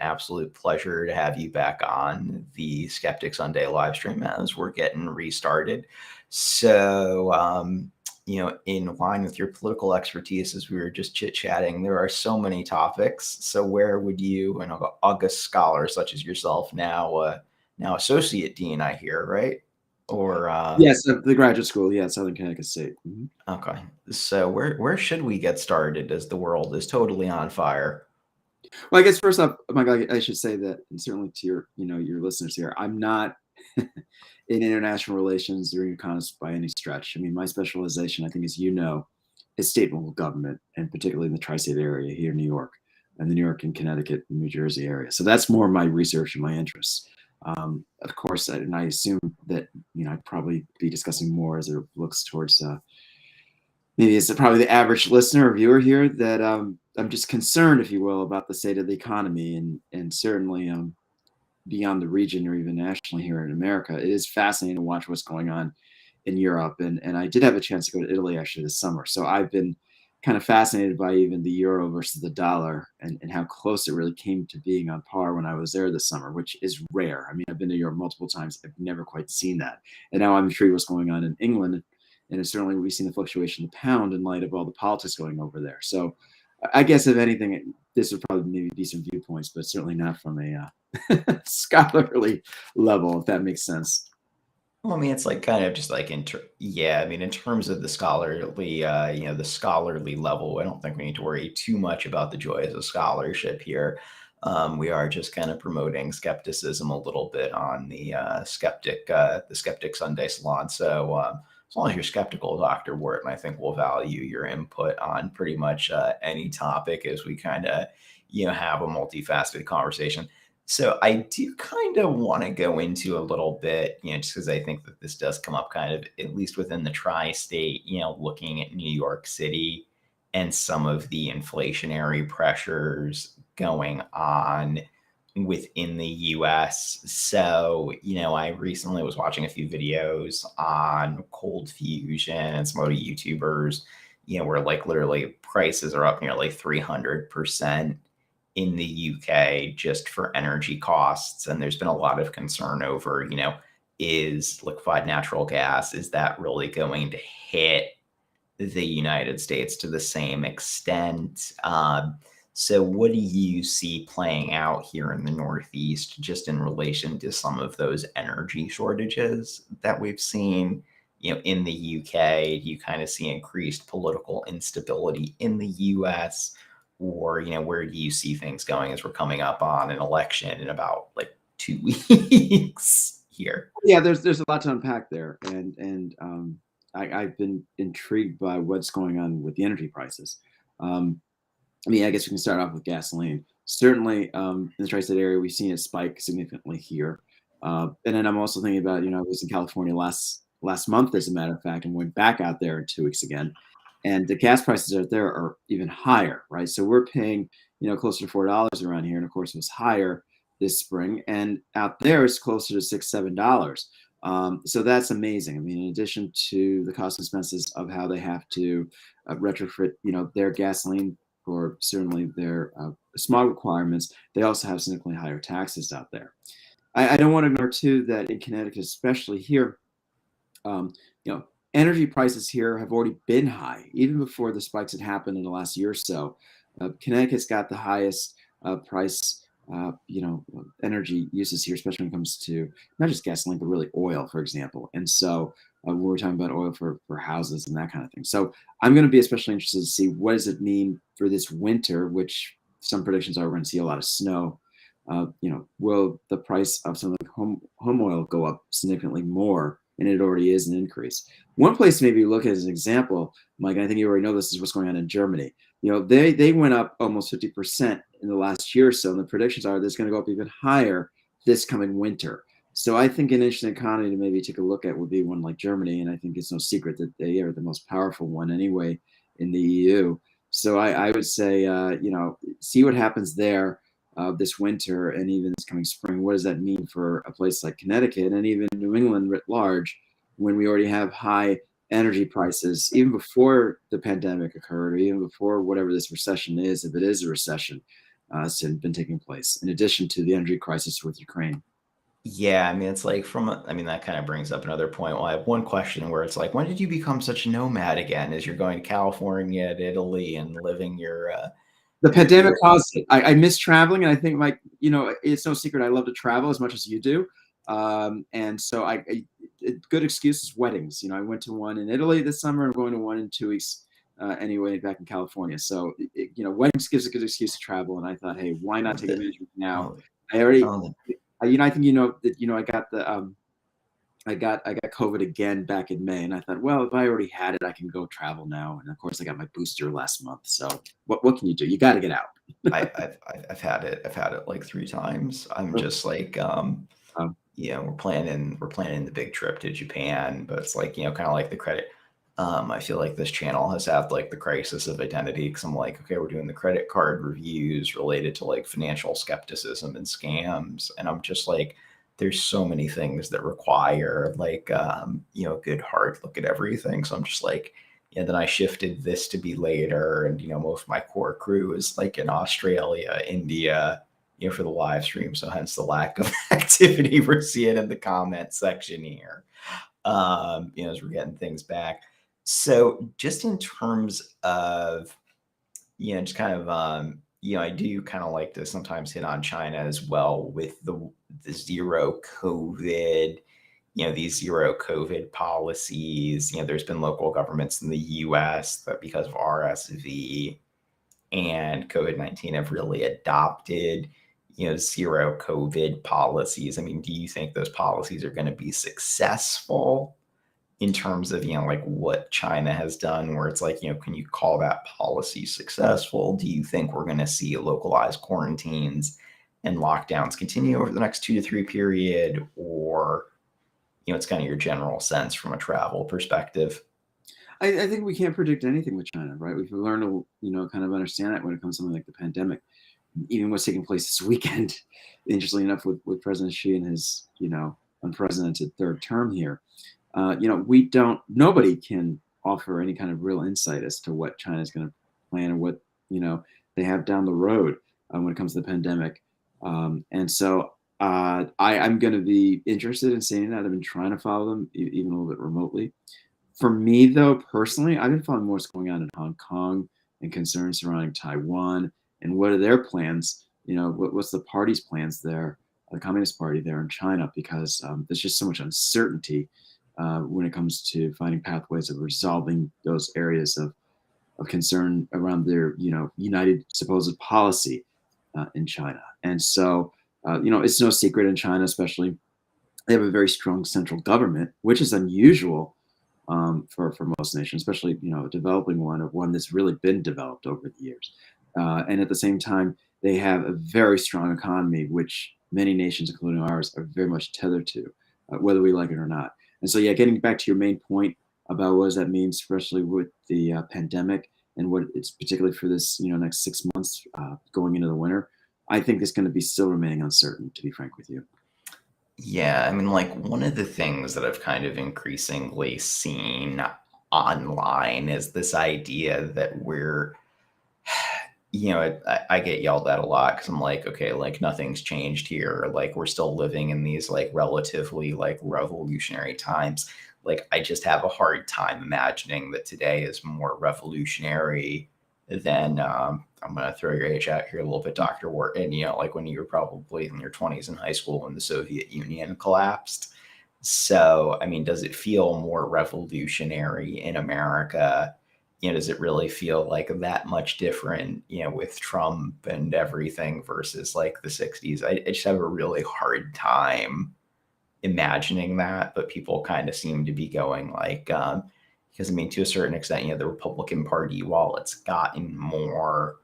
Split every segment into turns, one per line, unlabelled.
absolute pleasure to have you back on the Skeptic Sunday live stream as we're getting restarted. So, in line with your political expertise, as we were just chit-chatting, there are so many topics. So where would you, an august scholar such as yourself, now associate dean, I hear, right? Or
Yes, the graduate school, yeah, Southern Connecticut State.
Okay. So where should we get started as the world is totally on fire?
Well, I guess first off, Michael, I should say that, and certainly to your listeners here, I'm not in international relations or economics by any stretch. I mean, my specialization, I think, as you know, is state and local government, and particularly in the tri-state area here in New York, and the New York and Connecticut and New Jersey area. So that's more my research and my interests. Of course, and I assume that I'd probably be discussing more as it looks towards maybe it's probably the average listener or viewer here that I'm just concerned, if you will, about the state of the economy and certainly beyond the region or even nationally here in America. It is fascinating to watch what's going on in Europe. And I did have a chance to go to Italy actually this summer. So I've been kind of fascinated by even the euro versus the dollar and how close it really came to being on par when I was there this summer, which is rare. I mean, I've been to Europe multiple times. I've never quite seen that. And now I'm intrigued what's going on in England. And it's certainly we've seen the fluctuation of the pound in light of all the politics going over there. So I guess if anything, this would probably maybe be some viewpoints, but certainly not from a scholarly level, if that makes sense.
Well, I mean, it's like kind of just like in terms of the scholarly, the scholarly level, I don't think we need to worry too much about the joys of scholarship here. We are just kind of promoting skepticism a little bit on the Skeptic Sunday Salon. So as long as you're skeptical, Dr. Wharton, I think we'll value your input on pretty much any topic as we kind of have a multifaceted conversation. So I do kind of want to go into a little bit, just because I think that this does come up kind of, at least within the tri-state, looking at New York City and some of the inflationary pressures going on within the US. So, I recently was watching a few videos on Cold Fusion and some other YouTubers, where like literally prices are up nearly 300% in the UK just for energy costs. And there's been a lot of concern over, is liquefied natural gas, is that really going to hit the United States to the same extent? So what do you see playing out here in the Northeast, just in relation to some of those energy shortages that we've seen, in the UK? Do you kind of see increased political instability in the US? Or, where do you see things going as we're coming up on an election in about like 2 weeks here?
Yeah, there's a lot to unpack there, and I've been intrigued by what's going on with the energy prices. I mean, I guess we can start off with gasoline. Certainly, in the tri-state area, we've seen it spike significantly here. And then I'm also thinking about, I was in California last month, as a matter of fact, and went back out there in 2 weeks again. And the gas prices out there are even higher, right? So we're paying, closer to $4 around here, and of course it was higher this spring. And out there, it's closer to $6, $7. So that's amazing. I mean, in addition to the cost expenses of how they have to retrofit, their gasoline for certainly their smog requirements, they also have significantly higher taxes out there. I don't want to ignore too that in Connecticut, especially here, energy prices here have already been high, even before the spikes had happened in the last year or so. Connecticut's got the highest price, energy uses here, especially when it comes to not just gasoline, but really oil, for example. And so when we're talking about oil for houses and that kind of thing. So I'm going to be especially interested to see what does it mean for this winter, which some predictions are we're going to see a lot of snow. Will the price of some of the home oil go up significantly more? And it already is an increase. One place to maybe look at as an example, Mike, and I think you already know this, is what's going on in Germany. They went up almost 50% in the last year or so, and the predictions are there's going to go up even higher this coming winter. So I think an interesting economy to maybe take a look at would be one like Germany, and I think it's no secret that they are the most powerful one anyway in the EU. So I would say, see what happens there this winter and even this coming spring. What does that mean for a place like Connecticut and even New England writ large, when we already have high energy prices, even before the pandemic occurred, or even before whatever this recession is, if it is a recession? has been taking place, in addition to the energy crisis with Ukraine.
Yeah, I mean, it's like I mean, that kind of brings up another point. Well, I have one question where it's like, when did you become such a nomad again? As you're going to California, to Italy, and living
The pandemic
your
caused it. I miss traveling, and I think it's no secret I love to travel as much as you do. And so a good excuse is weddings. I went to one in Italy this summer. I'm going to one in 2 weeks anyway back in California. So weddings gives a good excuse to travel, and I thought, hey, why not take
the
advantage of it now?
oh,
I already,
oh,
I think that I got I got COVID again back in May, and I thought, well, if I already had it, I can go travel now. And of course, I got my booster last month. So what can you do? You got to get out.
I've had it. I've had it like 3 times. I'm just like,
Um,
we're planning the big trip to Japan, but it's like, kind of like the credit. I feel like this channel has had like the crisis of identity, because I'm like, okay, we're doing the credit card reviews related to like financial skepticism and scams, and I'm just like, there's so many things that require like, a good hard look at everything. So I'm just like, yeah. Then I shifted this to be later, and most of my core crew is like in Australia, India, for the live stream. So hence the lack of activity we're seeing in the comment section here. As we're getting things back. So just in terms of, just kind of, I do kind of like to sometimes hit on China as well with the zero COVID, these zero COVID policies. There's been local governments in the US that, because of RSV and COVID-19, have really adopted, zero COVID policies. I mean, do you think those policies are going to be successful in terms of, like what China has done, where it's like, can you call that policy successful? Do you think we're going to see localized quarantines and lockdowns continue over the next 2 to 3 period? Or, it's kind of your general sense from a travel perspective?
I think we can't predict anything with China, right? We've learned to, kind of understand that when it comes to something like the pandemic. Even what's taking place this weekend, interestingly enough, with President Xi and his, unprecedented third term here. Nobody can offer any kind of real insight as to what China's going to plan or what, they have down the road when it comes to the pandemic. And so I'm going to be interested in seeing that. I've been trying to follow them even a little bit remotely. For me, though, personally, I've been following what's going on in Hong Kong and concerns surrounding Taiwan and what are their plans. What's the party's plans there, the Communist Party there in China, because there's just so much uncertainty when it comes to finding pathways of resolving those areas of concern around their, united supposed policy in China. And so, it's no secret in China, especially, they have a very strong central government, which is unusual for most nations, especially a developing one, or one that's really been developed over the years. And at the same time, they have a very strong economy, which many nations, including ours, are very much tethered to, whether we like it or not. And so, yeah, getting back to your main point about what does that mean, especially with the pandemic and what it's particularly for this next 6 months going into the winter, I think it's going to be still remaining uncertain, to be frank with you.
Yeah, I mean, like, one of the things that I've kind of increasingly seen online is this idea that I get yelled at a lot because I'm like, okay, like nothing's changed here. Like, we're still living in these like relatively like revolutionary times. Like, I just have a hard time imagining that today is more revolutionary than, I'm going to throw your age out here a little bit, Dr. Wharton, like when you were probably in your 20s in high school when the Soviet Union collapsed. So, I mean, does it feel more revolutionary in America? Does it really feel like that much different, with Trump and everything versus like the 60s? I just have a really hard time imagining that, but people kind of seem to be going like, because I mean, to a certain extent, the Republican Party, while it's gotten more,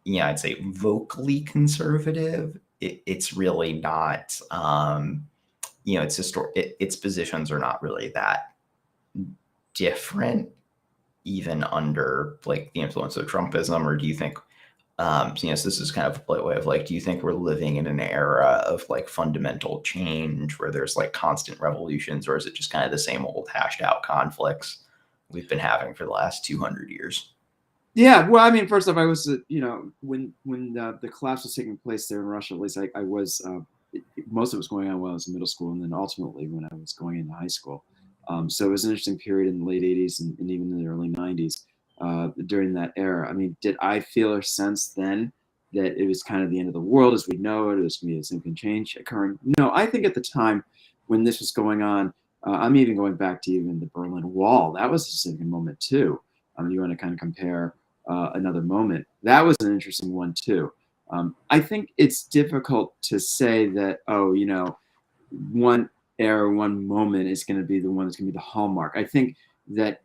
I'd say vocally conservative, it's really not, its positions are not really that different, even under like the influence of Trumpism? Or do you think, so this is kind of a polite way of like, do you think we're living in an era of like fundamental change where there's like constant revolutions, or is it just kind of the same old hashed out conflicts we've been having for the last 200 years?
Yeah, well, I mean, first off, I was, when the collapse was taking place there in Russia, at least I was, most of it was going on while I was in middle school, and then ultimately when I was going into high school. So it was an interesting period in the late 80s and even in the early 90s during that era. I mean, did I feel or sense then that it was kind of the end of the world as we know it, it was going to be a significant change occurring? No, I think at the time when this was going on, I'm even going back to even the Berlin Wall. That was a significant moment too. You want to kind of compare another moment. That was an interesting one too. I think it's difficult to say that, oh, one era, one moment is going to be the one that's going to be the hallmark. I think that,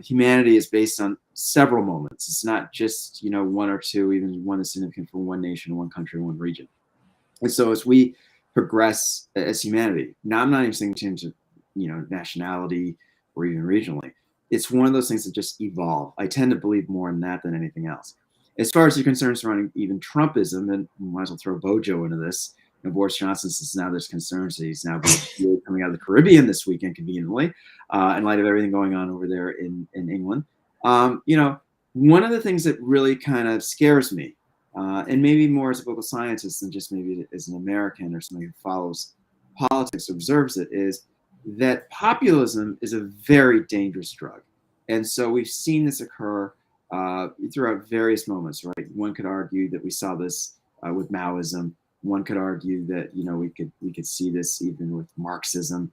humanity is based on several moments. It's not just, one or two, even one is significant for one nation, one country, one region. And so as we progress as humanity, now I'm not even saying in terms of, nationality or even regionally, it's one of those things that just evolve. I tend to believe more in that than anything else. As far as the concerns surrounding even Trumpism, and we might as well throw Bojo into this, Boris Johnson says now there's concerns that he's now coming out of the Caribbean this weekend, conveniently, in light of everything going on over there in England. One of the things that really kind of scares me, and maybe more as a political scientist than just maybe as an American or somebody who follows politics, observes it, is that populism is a very dangerous drug. And so we've seen this occur throughout various moments, right? One could argue that we saw this with Maoism. One could argue that we could see this even with Marxism.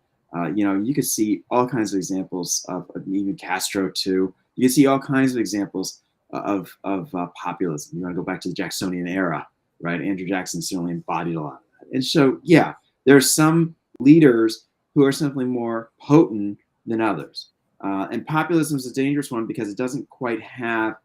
You could see all kinds of examples of even Castro too. You can see all kinds of examples of populism. You want to go back to the Jacksonian era, right? Andrew Jackson certainly embodied a lot of that. And so, yeah, there are some leaders who are simply more potent than others. And populism is a dangerous one because it doesn't quite have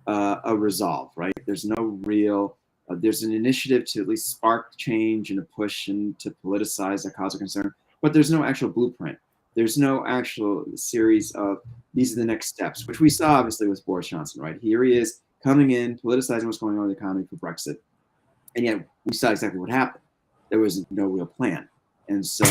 a resolve, right? There's no real, there's an initiative to at least spark change and a push and to politicize a cause of concern, but there's no actual blueprint. There's no actual series of these are the next steps, which we saw obviously with Boris Johnson, right? Here he is coming in, politicizing what's going on in the economy for Brexit. And yet we saw exactly what happened. There was no real plan. And so,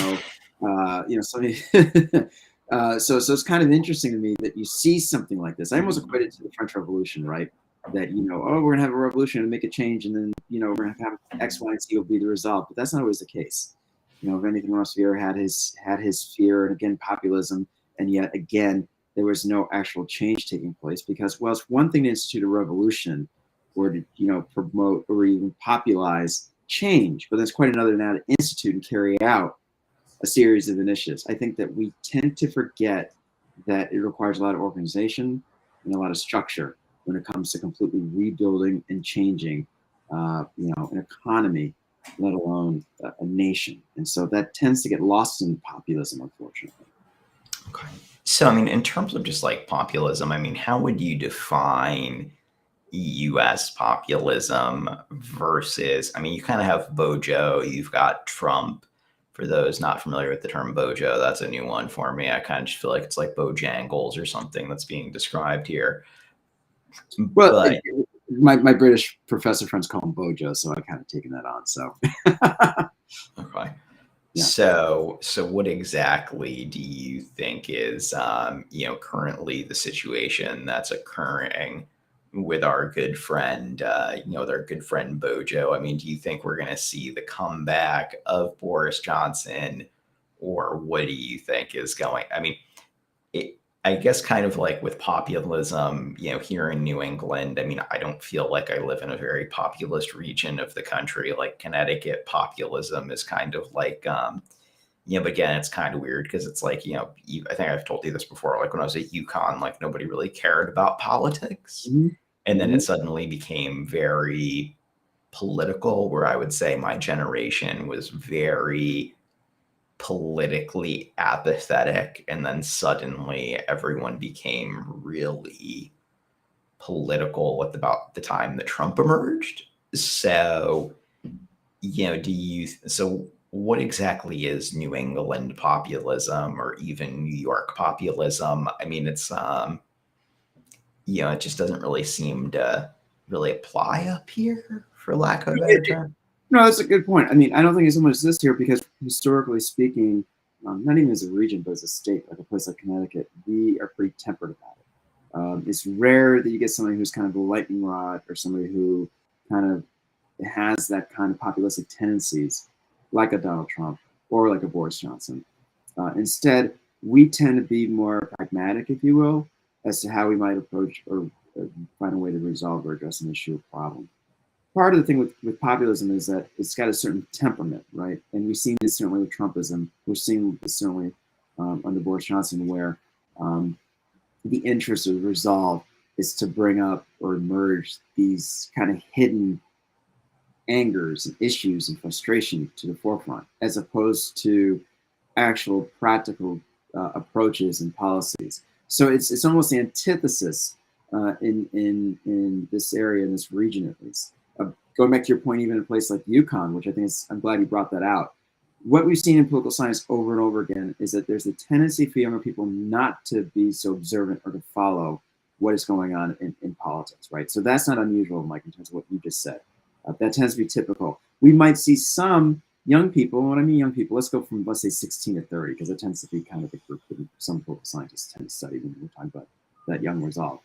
so it's kind of interesting to me that you see something like this. I almost equate it to the French Revolution, right? That, oh, we're going to have a revolution and make a change, and then, we're going to have X, Y, and Z will be the result. But that's not always the case. If anything, Robespierre had his fear, and again, populism, and yet again, there was no actual change taking place because, well, it's one thing to institute a revolution or to, promote or even popularize change, but that's quite another now to institute and carry out a series of initiatives. I think that we tend to forget that it requires a lot of organization and a lot of structure when it comes to completely rebuilding and changing, an economy, let alone a nation. And so that tends to get lost in populism, unfortunately.
Okay. So, I mean, in terms of just like populism, I mean, how would you define US populism versus, I mean, you kind of have Bojo, you've got Trump. For those not familiar with the term Bojo, that's a new one for me. I kind of just feel like it's like Bojangles or something that's being described here.
Well,
But
my British professor friends call him Bojo, so I've kind of taken that on. So,
okay.
Yeah.
So what exactly do you think is, currently the situation that's occurring with our good friend, with our good friend Bojo? I mean, do you think we're going to see the comeback of Boris Johnson, or what do you think is going? I mean, I guess kind of like with populism, here in New England, I mean, I don't feel like I live in a very populist region of the country. Like Connecticut, populism is kind of like, but again, it's kind of weird because it's like, I think I've told you this before, like when I was at UConn, like nobody really cared about politics.
Mm-hmm.
And then it suddenly became very political, where I would say my generation was very politically apathetic, and then suddenly everyone became really political at about the time that Trump emerged. So, so what exactly is New England populism or even New York populism? I mean, it's, it just doesn't really seem to really apply up here, for lack of a better term.
No, that's a good point. I mean, I don't think it's so much this here because historically speaking, not even as a region, but as a state, like a place like Connecticut, we are pretty tempered about it. It's rare that you get somebody who's kind of a lightning rod or somebody who kind of has that kind of populistic tendencies, like a Donald Trump or like a Boris Johnson. Instead, we tend to be more pragmatic, if you will, as to how we might approach or find a way to resolve or address an issue or problem. Part of the thing with populism is that it's got a certain temperament, right? And we've seen this certainly with Trumpism. We're seeing this certainly under Boris Johnson, where um, the interest or the resolve is to bring up or merge these kind of hidden angers and issues and frustration to the forefront, as opposed to actual practical approaches and policies. So it's almost the antithesis in this area, in this region at least. Going back to your point, even in a place like Yukon, which I think I'm glad you brought that out. What we've seen in political science over and over again is that there's a tendency for younger people not to be so observant or to follow what is going on in politics, right? So that's not unusual, Mike, in terms of what you just said. That tends to be typical. We might see some young people, and when I mean young people, let's go from, let's say, 16 to 30, because it tends to be kind of the group that some political scientists tend to study when we're talking about that young resolve.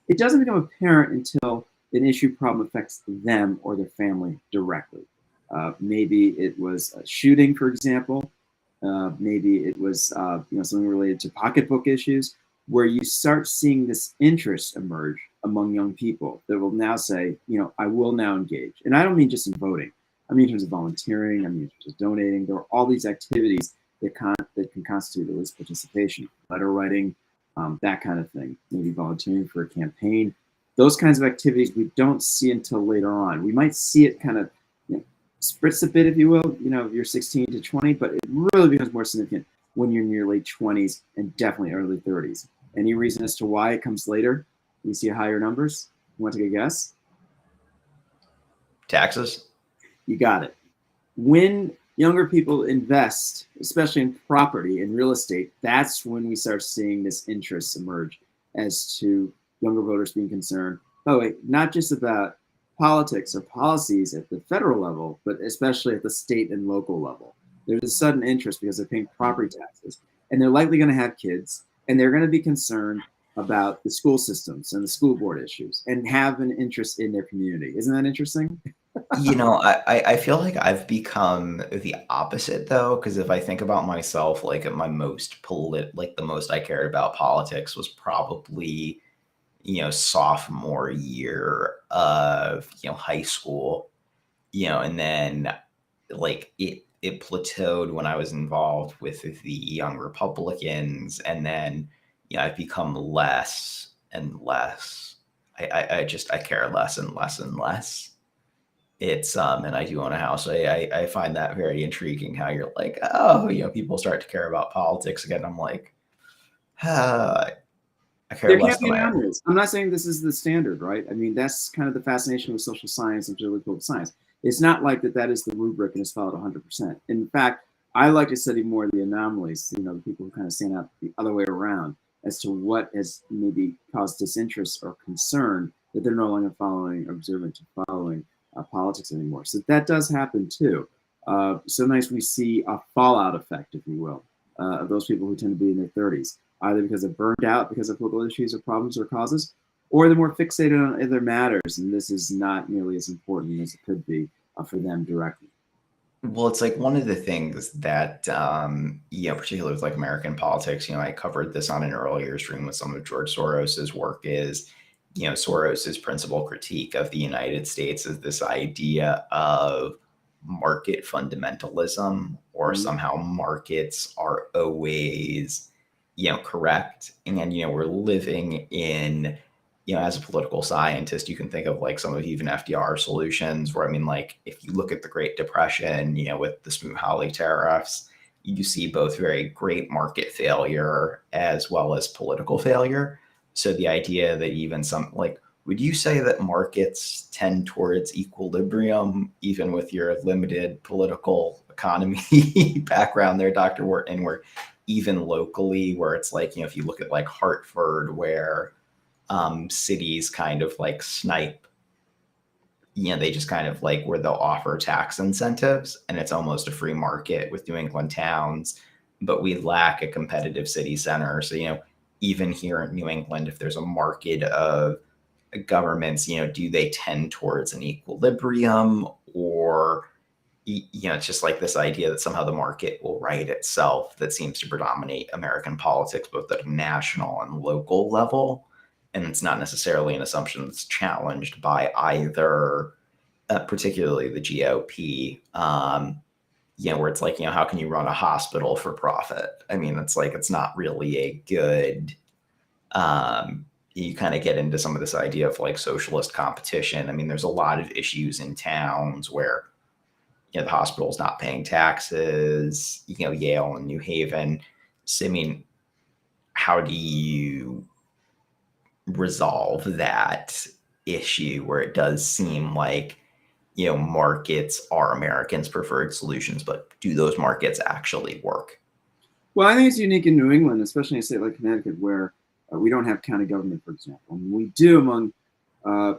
It doesn't become apparent until an issue problem affects them or their family directly. Maybe it was a shooting, for example. Maybe it was something related to pocketbook issues, where you start seeing this interest emerge among young people that will now say, I will now engage. And I don't mean just in voting. I mean in terms of volunteering. I mean in terms of donating. There are all these activities that can constitute at least participation, letter writing, that kind of thing. Maybe volunteering for a campaign. Those kinds of activities we don't see until later on. We might see it kind of spritz a bit, if you will, you're 16 to 20, but it really becomes more significant when you're in your late 20s and definitely early 30s. Any reason as to why it comes later? You see higher numbers? You want to take a guess?
Taxes?
You got it. When younger people invest, especially in property and real estate, that's when we start seeing this interest emerge as to younger voters being concerned. By the way, not just about politics or policies at the federal level, but especially at the state and local level. There's a sudden interest because they're paying property taxes, and they're likely going to have kids, and they're going to be concerned about the school systems and the school board issues and have an interest in their community. Isn't that interesting?
I feel like I've become the opposite, though, because if I think about myself, like at my most the most I cared about politics was probably sophomore year of high school, and then like it plateaued when I was involved with the Young Republicans, and then I've become less and less. I care less and less and less. It's and I do own a house. I find that very intriguing how you're like, oh, people start to care about politics again. I'm like, I care
There
less
can't be
than I ever.
anomalies. I'm not saying this is the standard, right? I mean, that's kind of the fascination with social science and particularly political science. It's not like that is the rubric and it's followed 100%. In fact, I like to study more of the anomalies, the people who kind of stand out the other way around as to what has maybe caused disinterest or concern that they're no longer following, observant to following politics anymore. So that does happen too. Sometimes we see a fallout effect, if you will, of those people who tend to be in their 30s, either because they're burned out because of political issues or problems or causes, or they're more fixated on other matters, and this is not nearly as important as it could be for them directly.
Well, it's like one of the things that, particularly with like American politics, I covered this on an earlier stream with some of George Soros's work is, Soros's principal critique of the United States is this idea of market fundamentalism, or somehow markets are always, correct. And, we're living in, as a political scientist, you can think of like some of even FDR solutions where, I mean, like if you look at the Great Depression, with the Smoot-Hawley tariffs, you see both very great market failure as well as political failure. So the idea that even would you say that markets tend towards equilibrium, even with your limited political economy background there, Dr. Wharton, where even locally, where it's like, if you look at like Hartford, where cities kind of like snipe, they just kind of like where they'll offer tax incentives and it's almost a free market with New England towns, but we lack a competitive city center. So, even here in New England, if there's a market of governments, do they tend towards an equilibrium, or it's just like this idea that somehow the market will right itself that seems to predominate American politics, both at a national and local level. And it's not necessarily an assumption that's challenged by either, particularly the GOP. Where it's like, how can you run a hospital for profit? I mean, it's like, it's not really a good, you kind of get into some of this idea of like socialist competition. I mean, there's a lot of issues in towns where, the hospital's not paying taxes, Yale and New Haven. So, I mean, how do you resolve that issue where it does seem like, markets are Americans' preferred solutions, but do those markets actually work?
Well, I think it's unique in New England, especially in a state like Connecticut, where we don't have county government, for example. And we do among, uh,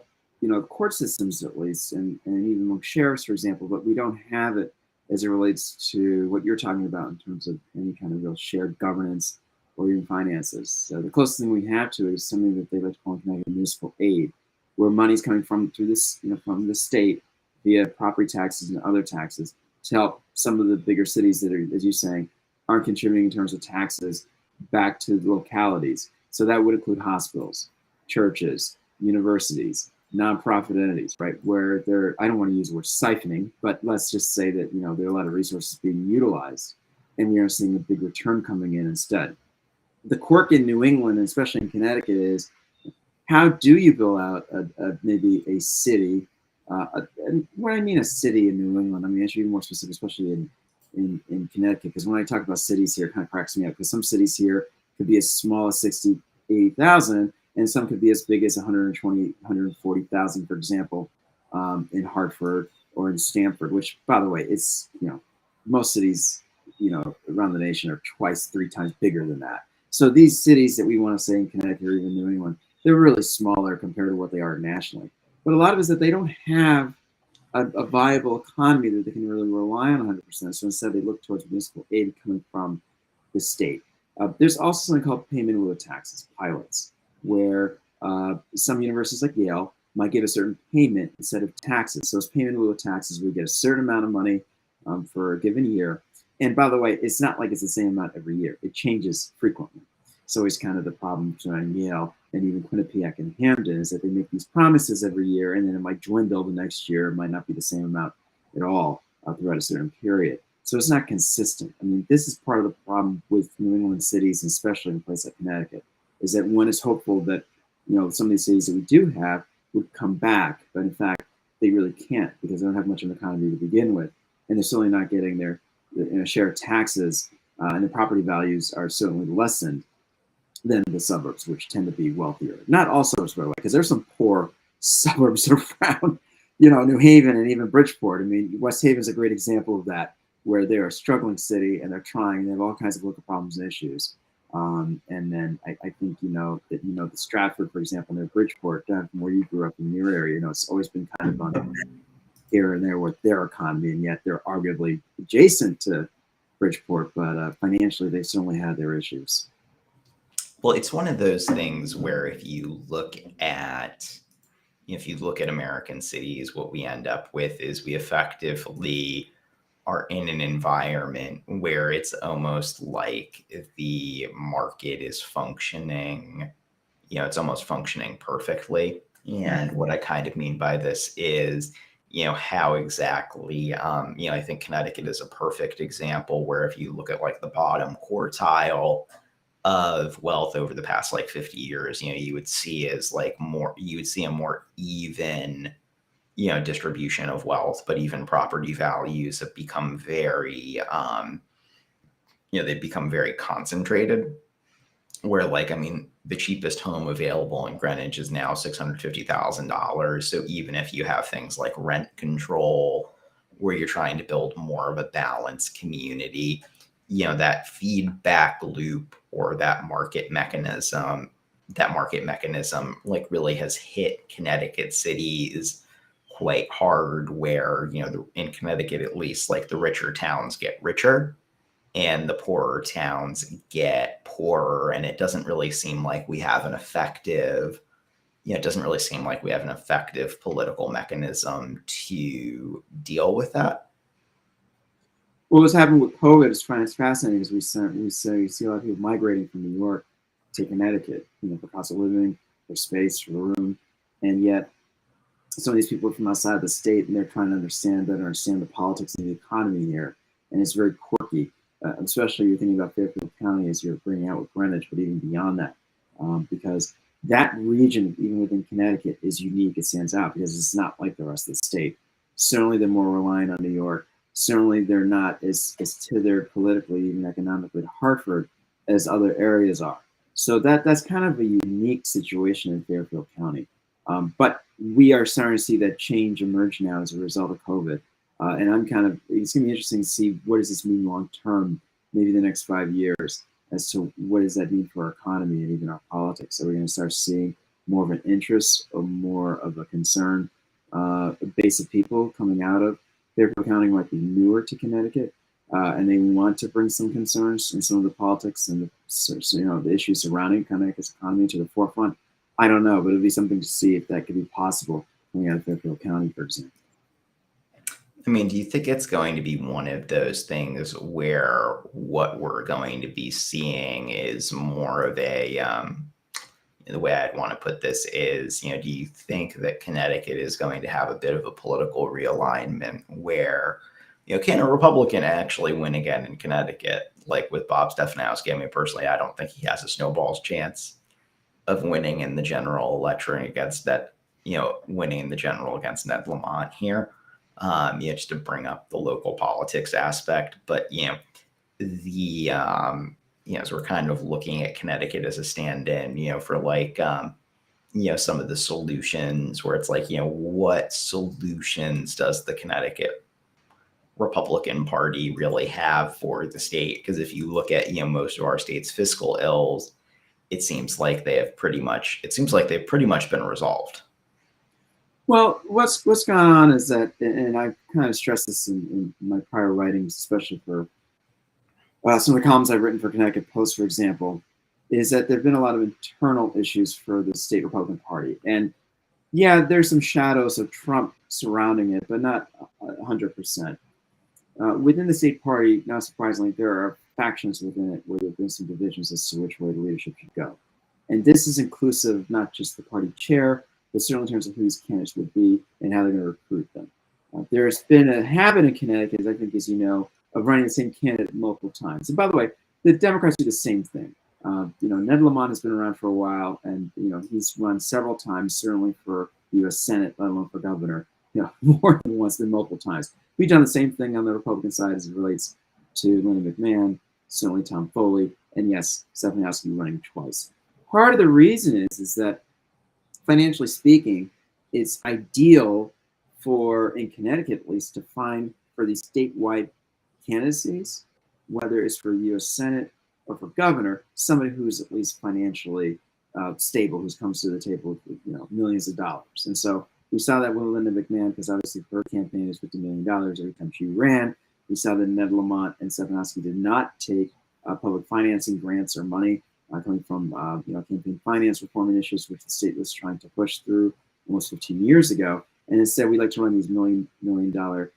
court systems at least, and even among sheriffs, for example, but we don't have it as it relates to what you're talking about in terms of any kind of real shared governance or even finances. So the closest thing we have to it is something that they like to call in Connecticut municipal aid, where money's coming from through this, from the state via property taxes and other taxes to help some of the bigger cities that are, as you're saying, aren't contributing in terms of taxes back to the localities. So that would include hospitals, churches, universities, nonprofit entities, right? Where they're, I don't want to use the word siphoning, but let's just say that, there are a lot of resources being utilized and we are seeing a big return coming in instead. The quirk in New England, and especially in Connecticut, is how do you build out maybe a city? And when I mean a city in New England, I mean, I should be more specific, especially in Connecticut, because when I talk about cities here, it kind of cracks me up, because some cities here could be as small as 60, 80,000, and some could be as big as 120, 140,000, for example, in Hartford or in Stamford, which, by the way, it's, most cities, around the nation are twice, three times bigger than that. So these cities that we want to say in Connecticut or even New England, they're really smaller compared to what they are nationally. But a lot of it is that they don't have a viable economy that they can really rely on 100%. So instead, they look towards municipal aid coming from the state. There's also something called payment in lieu of taxes, pilots, where some universities like Yale might get a certain payment instead of taxes. So it's payment in lieu of taxes. We get a certain amount of money for a given year. And by the way, it's not like it's the same amount every year. It changes frequently. So it's kind of the problem between Yale and even Quinnipiac and Hamden is that they make these promises every year, and then it might dwindle the next year. It might not be the same amount at all throughout a certain period. So it's not consistent. I mean, this is part of the problem with New England cities, especially in a place like Connecticut, is that one is hopeful that, some of these cities that we do have would come back, but in fact, they really can't because they don't have much of an economy to begin with, and they're certainly not getting their share of taxes, and the property values are certainly lessened than the suburbs, which tend to be wealthier. Not all suburbs, by the way, because there's some poor suburbs around, New Haven and even Bridgeport. I mean, West Haven is a great example of that, where they're a struggling city and they're trying. They have all kinds of local problems and issues. And then I think, that, the Stratford, for example, near Bridgeport, down from where you grew up in your area, it's always been kind of on here and there with their economy, and yet they're arguably adjacent to Bridgeport, but financially they certainly had their issues.
Well, it's one of those things where if you look at American cities, what we end up with is we effectively are in an environment where it's almost like the market is functioning, it's almost functioning perfectly. And what I kind of mean by this is, how exactly, I think Connecticut is a perfect example where if you look at like the bottom quartile of wealth over the past like 50 years, you would see you would see a more even, distribution of wealth, but even property values have become very, they've become very concentrated. Where like, I mean, the cheapest home available in Greenwich is now $650,000. So even if you have things like rent control, where you're trying to build more of a balanced community, that feedback loop or that market mechanism like really has hit Connecticut cities quite hard, where, in Connecticut, at least, like the richer towns get richer and the poorer towns get poorer, and it doesn't really seem like we have an effective, it doesn't really seem like we have an effective political mechanism to deal with that.
Well, what's happened with COVID is fascinating because we see a lot of people migrating from New York to Connecticut, for cost of living, for space, for room, and yet some of these people are from outside the state and they're trying to understand the politics and the economy here, and it's very quirky. Especially you're thinking about Fairfield County as you're bringing out with Greenwich, but even beyond that, because that region, even within Connecticut, is unique. It stands out because it's not like the rest of the state. Certainly, they're more reliant on New York. Certainly, they're not as tethered politically, even economically, to Hartford as other areas are. So that's kind of a unique situation in Fairfield County. But we are starting to see that change emerge now as a result of COVID. And it's going to be interesting to see what does this mean long term, maybe the next 5 years, as to what does that mean for our economy and even our politics. So we're going to start seeing more of an interest or more of a concern, a base of people coming out of Fairfield County might be newer to Connecticut, and they want to bring some concerns and some of the politics and the issues surrounding Connecticut's economy to the forefront. I don't know, but it'd be something to see if that could be possible coming out of Fairfield County, for example.
I mean, do you think it's going to be one of those things where what we're going to be seeing is more of a, the way I'd want to put this is, do you think that Connecticut is going to have a bit of a political realignment where, can a Republican actually win again in Connecticut? Like with Bob Stefanowski, I mean, personally, I don't think he has a snowball's chance of winning in the general election against that, winning in the general against Ned Lamont here. Just to bring up the local politics aspect, but as we're kind of looking at Connecticut as a stand-in, for like some of the solutions where it's like, what solutions does the Connecticut Republican Party really have for the state? Because if you look at most of our state's fiscal ills, it seems like they've pretty much been resolved.
Well, what's going on is that, and I kind of stressed this in my prior writings, especially for some of the columns I've written for Connecticut Post, for example, is that there have been a lot of internal issues for the state Republican Party. And yeah, there's some shadows of Trump surrounding it, but not 100%. Within the state party, not surprisingly, there are factions within it where there have been some divisions as to which way the leadership should go. And this is inclusive of not just the party chair, but certainly in terms of who these candidates would be and how they're going to recruit them. There's been a habit in Connecticut, I think, as you know, of running the same candidate multiple times. And by the way, the Democrats do the same thing. Ned Lamont has been around for a while, and he's run several times, certainly for the U.S. Senate, let alone for governor. More than once, than multiple times. We've done the same thing on the Republican side as it relates to Linda McMahon, certainly Tom Foley, and yes, Stefanowski running twice. Part of the reason is that financially speaking, it's ideal for, in Connecticut at least, to find for these statewide candidacies, whether it's for U.S. Senate or for governor, somebody who's at least financially stable, who comes to the table with millions of dollars. And so we saw that with Linda McMahon, because obviously her campaign is $50 million every time she ran. We saw that Ned Lamont and Stefanowski did not take public financing grants or money coming from campaign finance reform initiatives, which the state was trying to push through almost 15 years ago. And instead, we like to run these million dollar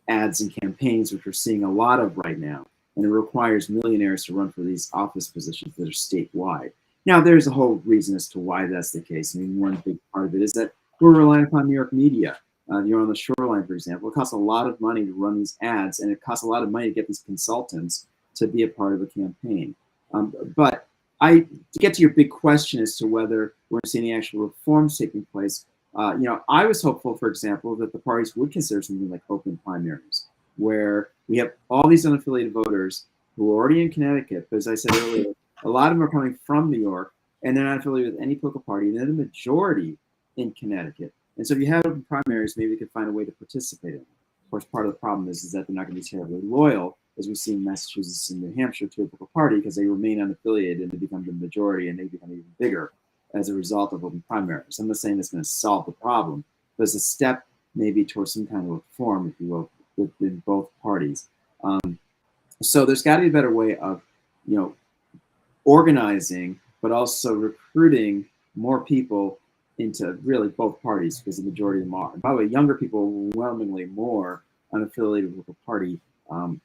ads and campaigns, which we're seeing a lot of right now. And it requires millionaires to run for these office positions that are statewide. Now, there's a whole reason as to why that's the case. I mean, one big part of it is that we're relying upon New York media. You're on the shoreline, for example. It costs a lot of money to run these ads, and it costs a lot of money to get these consultants to be a part of a campaign. But to get to your big question as to whether we're seeing any actual reforms taking place, I was hopeful, for example, that the parties would consider something like open primaries, where we have all these unaffiliated voters who are already in Connecticut. But as I said earlier, a lot of them are coming from New York, and they're not affiliated with any political party, and they're the majority in Connecticut. And so if you have open primaries, maybe you could find a way to participate in them. Of course, part of the problem is that they're not going to be terribly loyal, as we see in Massachusetts and New Hampshire, to a political party, because they remain unaffiliated and they become the majority, and they become even bigger as a result of open primaries. I'm not saying it's going to solve the problem, but it's a step maybe towards some kind of reform, if you will, within both parties. So there's got to be a better way of, you know, organizing, but also recruiting more people into really both parties, because the majority of them are. And by the way, younger people are overwhelmingly more unaffiliated with a party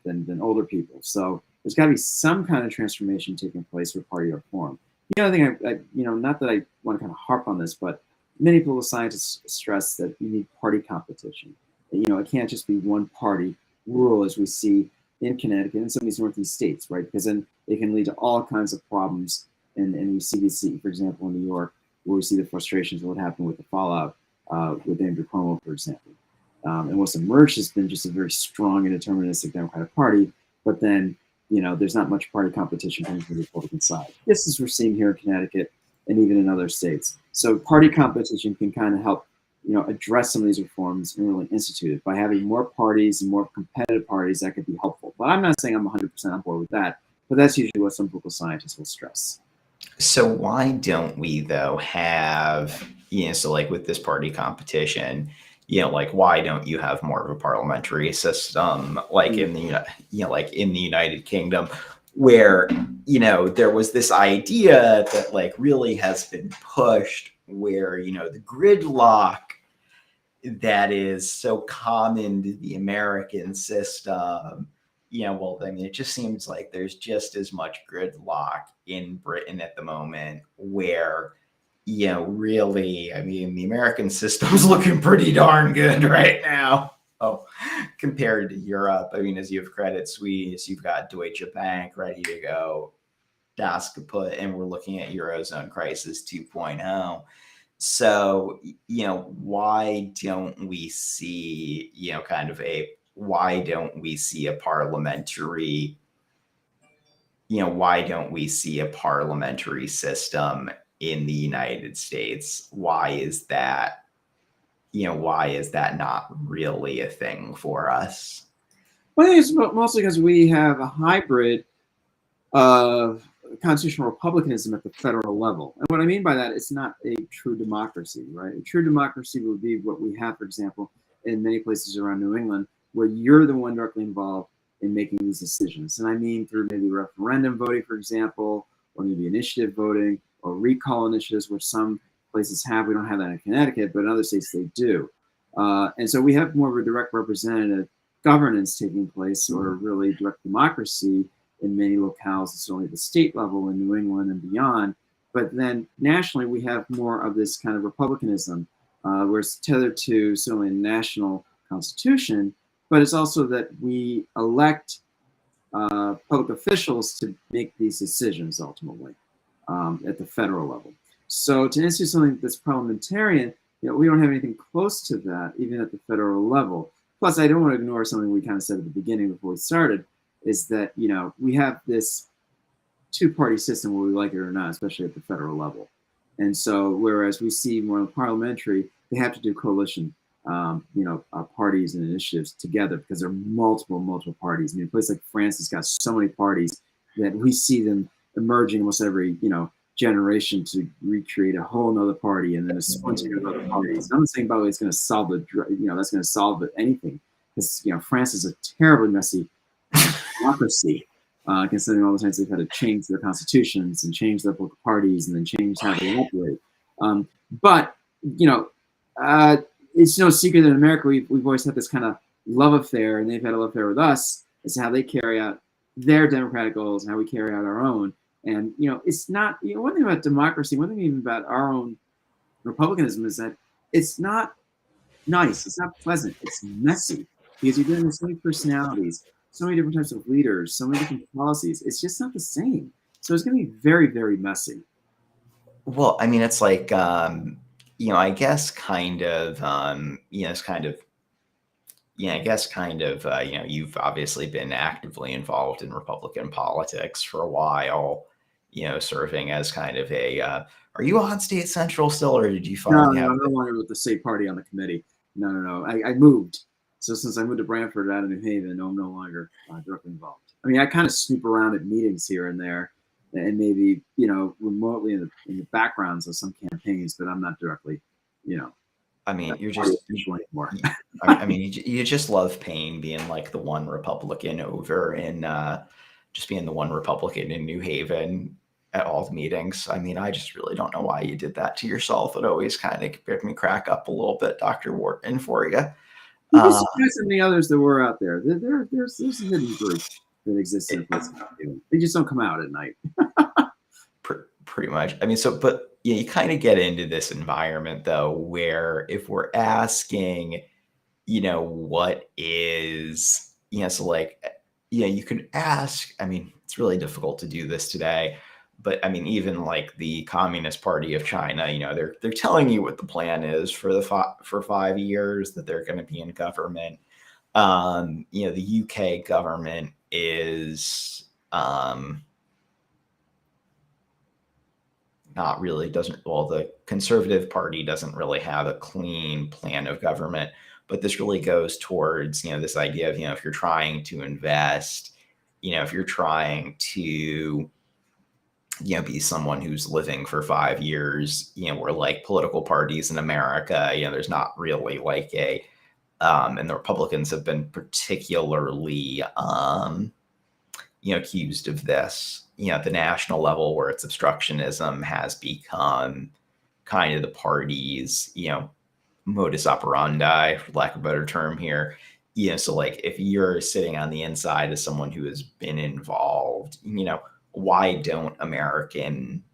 than older people. So there's got to be some kind of transformation taking place where party are formed. The other thing, not that I want to kind of harp on this, but many political scientists stress that you need party competition. It can't just be one party rule as we see in Connecticut and some of these Northeast states, right? Because then it can lead to all kinds of problems. And we see this, for example, in New York, where we see the frustrations of what happened with the fallout with Andrew Cuomo, for example. And what's emerged has been just a very strong and deterministic Democratic Party, but then, there's not much party competition coming from the Republican side. This is what we're seeing here in Connecticut and even in other states. So party competition can kind of help, address some of these reforms and really institute it. By having more parties and more competitive parties, that could be helpful. But I'm not saying I'm 100% on board with that, but that's usually what some political scientists will stress.
So why don't we though have, so like with this party competition, like why don't you have more of a parliamentary system like in the, like in the United Kingdom, where, there was this idea that like really has been pushed where, the gridlock that is so common to the American system. Well, I mean, it just seems like there's just as much gridlock in Britain at the moment where, really, I mean, the American system's looking pretty darn good right now. Oh, compared to Europe. I mean, as you have Credit Suisse, you've got Deutsche Bank ready to go. Das kaput, and we're looking at Eurozone crisis 2.0. So, why don't we see, why don't we see a parliamentary, why don't we see a parliamentary system in the United States? Why is that, why is that not really a thing for us?
Well, I think it's mostly because we have a hybrid of constitutional republicanism at the federal level. And what I mean by that, it's not a true democracy, right? A true democracy would be what we have, for example, in many places around New England, where you're the one directly involved in making these decisions. And I mean through maybe referendum voting, for example, or maybe initiative voting or recall initiatives, where some places have. We don't have that in Connecticut, but in other states they do. And so we have more of a direct representative governance taking place, or really direct democracy in many locales. It's only the state level in New England and beyond. But then nationally, we have more of this kind of republicanism, where it's tethered to certainly a national constitution, but it's also that we elect public officials to make these decisions ultimately at the federal level. So to institute something that's parliamentarian, we don't have anything close to that, even at the federal level. Plus, I don't want to ignore something we kind of said at the beginning before we started, is that, we have this two-party system, whether we like it or not, especially at the federal level. And so, whereas we see more in parliamentary, they have to do coalition, parties and initiatives together, because there are multiple parties. I mean, a place like France has got so many parties that we see them emerging almost every, generation to recreate a whole nother party and then a splinter of other parties. I'm not saying, by the way, it's going to solve that's going to solve anything, because, France is a terribly messy democracy, considering all the times they've had to change their constitutions and change their political parties and then change how they operate. But it's no secret that in America we've always had this kind of love affair, and they've had a love affair with us as to how they carry out their democratic goals and how we carry out our own. And it's not, one thing about democracy, one thing even about our own republicanism, is that it's not nice, it's not pleasant, it's messy, because you're dealing with so many personalities, so many different types of leaders, so many different policies. It's just not the same. So it's going to be very, very messy.
Well, I mean, it's like, I guess kind of, it's kind of, I guess kind of, you've obviously been actively involved in Republican politics for a while, serving as kind of a, are you on State Central still, or did you finally have?
I'm no longer with the state party on the committee. No. I moved. So since I moved to Brantford out of New Haven, I'm no longer directly involved. I mean, I kind of snoop around at meetings here and there, and maybe, remotely in the backgrounds of some campaigns, but I'm not directly,
I mean, you're
Party
just,
official anymore.
I mean, you just love Payne being like the one Republican over in, just being the one Republican in New Haven at all the meetings. I mean, I just really don't know why you did that to yourself. It always kind of made me crack up a little bit, Dr. Wharton, for you.
You'd be surprised how many others there were out there. There's a hidden group that exists in places. They just don't come out at night.
Pretty much. I mean, so, but yeah, you kind of get into this environment though, where if we're asking, what is, so like, you could ask, I mean, it's really difficult to do this today, but I mean, even like the Communist Party of China, they're telling you what the plan is for for 5 years that they're going to be in government. The UK government is, not really the Conservative Party doesn't really have a clean plan of government, but this really goes towards, this idea of, if you're trying to invest, if you're trying to, be someone who's living for 5 years, where like political parties in America, there's not really like and the Republicans have been particularly, accused of this, at the national level where its obstructionism has become kind of the party's, modus operandi, for lack of a better term here. So like if you're sitting on the inside as someone who has been involved, why don't American,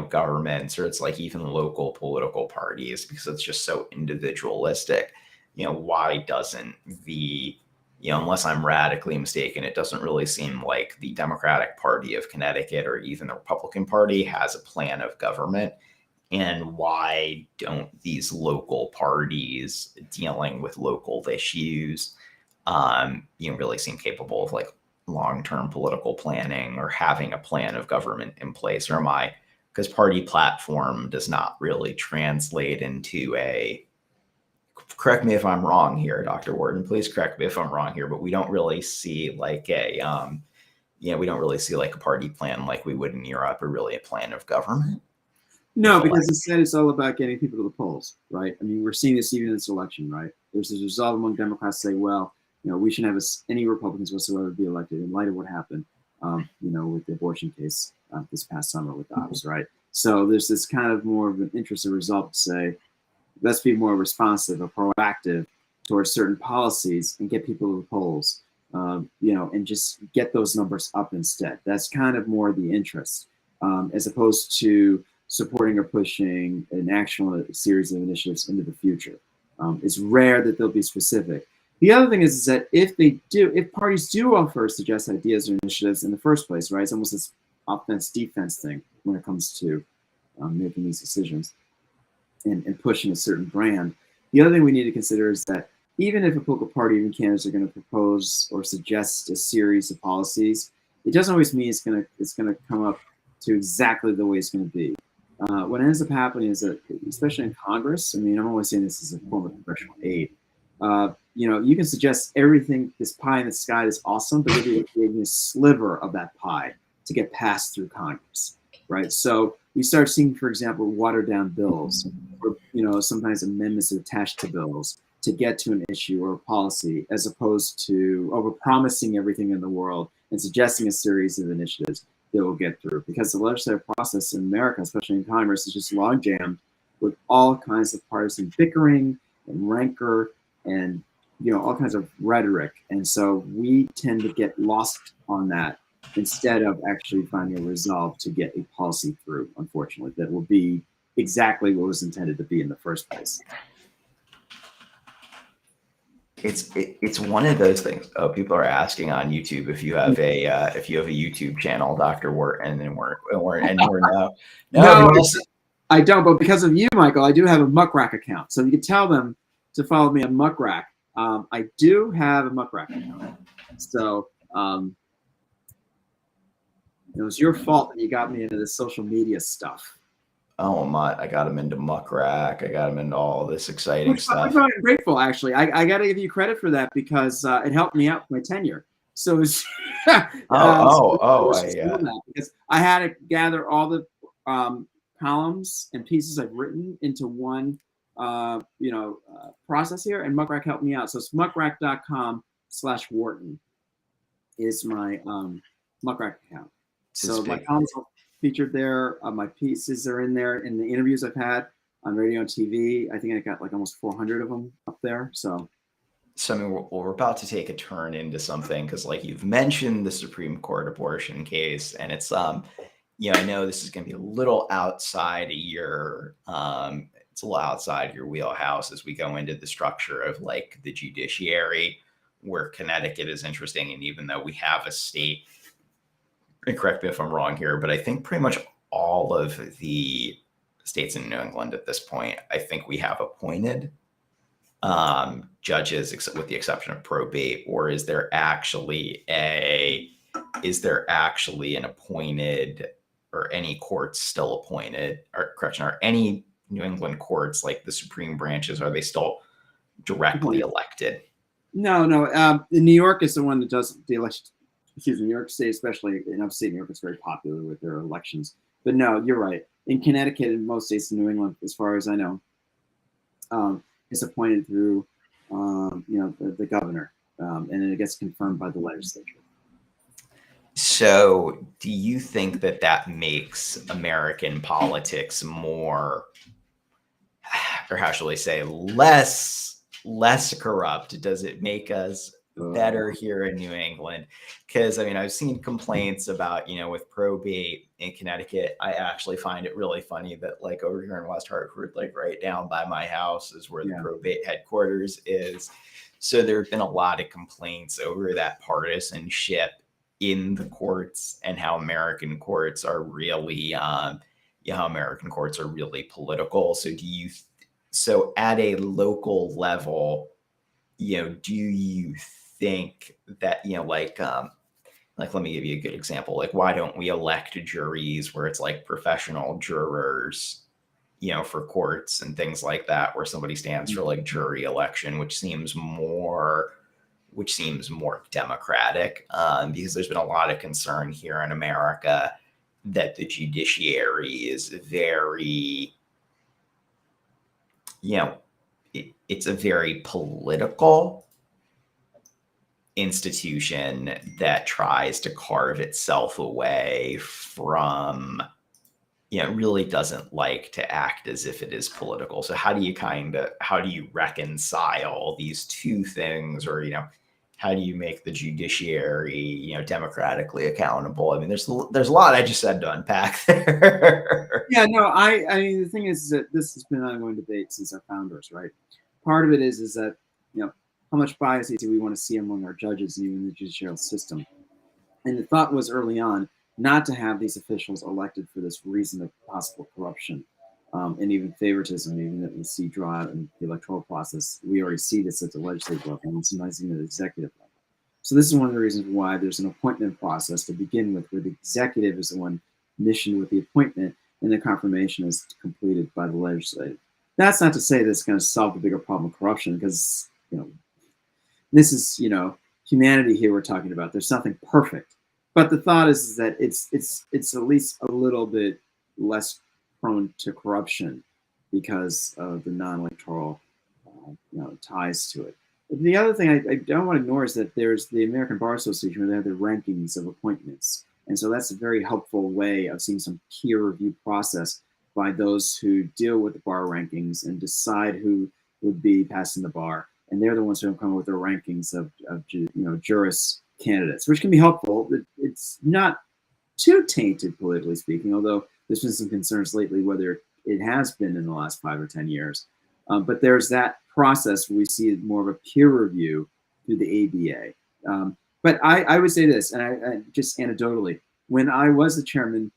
governments, or it's like even local political parties, because it's just so individualistic, why doesn't the, unless I'm radically mistaken, it doesn't really seem like the Democratic Party of Connecticut or even the Republican Party has a plan of government. And why don't these local parties dealing with local issues, really seem capable of like long-term political planning or having a plan of government in place? Or am I, because party platform does not really translate into correct me if I'm wrong here, Dr. Wharton, please correct me if I'm wrong here, but we don't really see like we don't really see like a party plan like we would in Europe, or really a plan of government.
No, because instead it's all about getting people to the polls, right? I mean, we're seeing this even in this election, right? There's this resolve among Democrats to say, well, we shouldn't have any Republicans whatsoever be elected in light of what happened, with the abortion case this past summer with Dobbs, right? So there's this kind of more of an interested resolve to say, let's be more responsive or proactive towards certain policies and get people to the polls, and just get those numbers up instead. That's kind of more the interest, as opposed to supporting or pushing an actual series of initiatives into the future. It's rare that they'll be specific. The other thing is that if parties do offer suggest ideas or initiatives in the first place, right? It's almost this offense-defense thing when it comes to making these decisions and pushing a certain brand. The other thing we need to consider is that even if a political party, even candidates, are going to propose or suggest a series of policies, it doesn't always mean it's going to come up to exactly the way it's going to be. What ends up happening is that, especially in Congress, I mean, I'm always saying this as a form of congressional aid. You can suggest everything, this pie in the sky is awesome, but you're creating a sliver of that pie to get passed through Congress, right? So we start seeing, for example, watered down bills, or sometimes amendments attached to bills to get to an issue or a policy, as opposed to over-promising everything in the world and suggesting a series of initiatives that will get through. Because the legislative process in America, especially in Congress, is just log jammed with all kinds of partisan bickering and rancor and all kinds of rhetoric. And so we tend to get lost on that instead of actually finding a resolve to get a policy through, unfortunately, that will be exactly what was intended to be in the first place.
It's one of those things. Oh, people are asking on YouTube if you have a YouTube channel, Dr. Wharton, and we're no.
I don't, but because of you, Michael, I do have a Muckrack account. So you can tell them to follow me on Muckrack. I do have a Muckrack account. So it was your fault that you got me into this social media stuff.
Oh my! I got him into Muckrack. I got him into all this exciting stuff.
I'm grateful, actually. I got to give you credit for that because it helped me out with my tenure. So it's because I had to gather all the columns and pieces I've written into one process here, and Muckrack helped me out. So it's muckrack.com/Wharton is my Muckrack account. So my columns are featured there. My pieces are in there in the interviews I've had on radio and TV. I think I got like almost 400 of them up there. So
I mean, we're about to take a turn into something because, like, you've mentioned the Supreme Court abortion case, and it's I know this is going to be a little outside of your it's a little outside your wheelhouse as we go into the structure of like the judiciary, where Connecticut is interesting, and even though we have a state, and correct me if I'm wrong here, but I think pretty much all of the states in New England at this point, I think we have appointed judges, except with the exception of probate, or is there actually an appointed, or any courts still appointed, or correction, are any New England courts, like the Supreme branches, are they still directly elected?
No. New York is the one that does the election. Excuse me, New York State, especially in upstate New York, is very popular with their elections. But no, you're right. In Connecticut and most states in New England, as far as I know, it's appointed through, the governor, and then it gets confirmed by the legislature.
So do you think that makes American politics more, or how shall I say, less corrupt? Does it make us better here in New England? Because I mean, I've seen complaints about, with probate in Connecticut. I actually find it really funny that, like, over here in West Hartford, like right down by my house is where the probate headquarters is. So there have been a lot of complaints over that partisanship in the courts, and how American courts are really political. So at a local level, do you think that, like let me give you a good example. Like, why don't we elect juries where it's like professional jurors, for courts and things like that, where somebody stands for like jury election, which seems more democratic, because there's been a lot of concern here in America that the judiciary is very, it's a very political institution that tries to carve itself away from, really doesn't like to act as if it is political. So how do you reconcile these two things, or, how do you make the judiciary, democratically accountable? I mean, there's a lot I just said to unpack there.
Yeah, no, I mean, the thing is that this has been an ongoing debate since our founders, right? Part of it is that, how much bias do we want to see among our judges and even the judicial system? And the thought was early on not to have these officials elected for this reason of possible corruption, and even favoritism, even that we see draw out in the electoral process. We already see this at the legislative level and sometimes even at the executive level. So this is one of the reasons why there's an appointment process to begin with, where the executive is the one missioned with the appointment, and the confirmation is completed by the legislature. That's not to say that's going to solve the bigger problem of corruption, because this is humanity here we're talking about. There's nothing perfect, but the thought is that it's at least a little bit less prone to corruption because of the non-electoral ties to it. The other thing I don't want to ignore is that there's the American Bar Association, where they have the rankings of appointments. And so that's a very helpful way of seeing some peer review process by those who deal with the bar rankings and decide who would be passing the bar. And they're the ones who come up with their rankings of juris candidates, which can be helpful. It's not too tainted politically speaking, although there's been some concerns lately whether it has been in the last 5 or 10 years. But there's that process where we see more of a peer review through the ABA. But I would say this, and I just anecdotally, when I was the chairman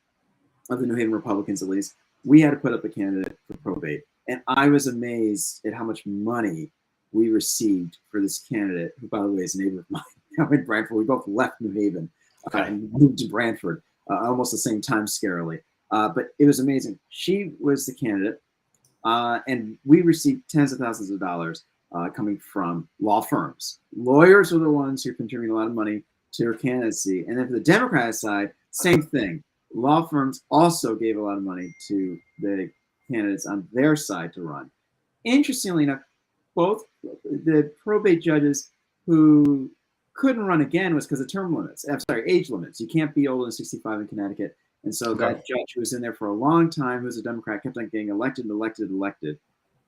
of the New Haven Republicans, at least, we had to put up a candidate for probate. And I was amazed at how much money we received for this candidate, who, by the way, is a neighbor of mine now in Brantford. We both left New Haven and moved to Brantford almost the same time, scarily. But it was amazing. She was the candidate, and we received tens of thousands of dollars coming from law firms. Lawyers are the ones who contribute a lot of money to her candidacy. And then for the Democratic side, same thing. Law firms also gave a lot of money to the candidates on their side to run. interestingly enough, both the probate judges who couldn't run again was because of term limits. I'm sorry, age limits. You can't be older than 65 in Connecticut. And so
Okay.
that judge who was in there for a long time, who was a Democrat, kept on getting elected and elected and elected.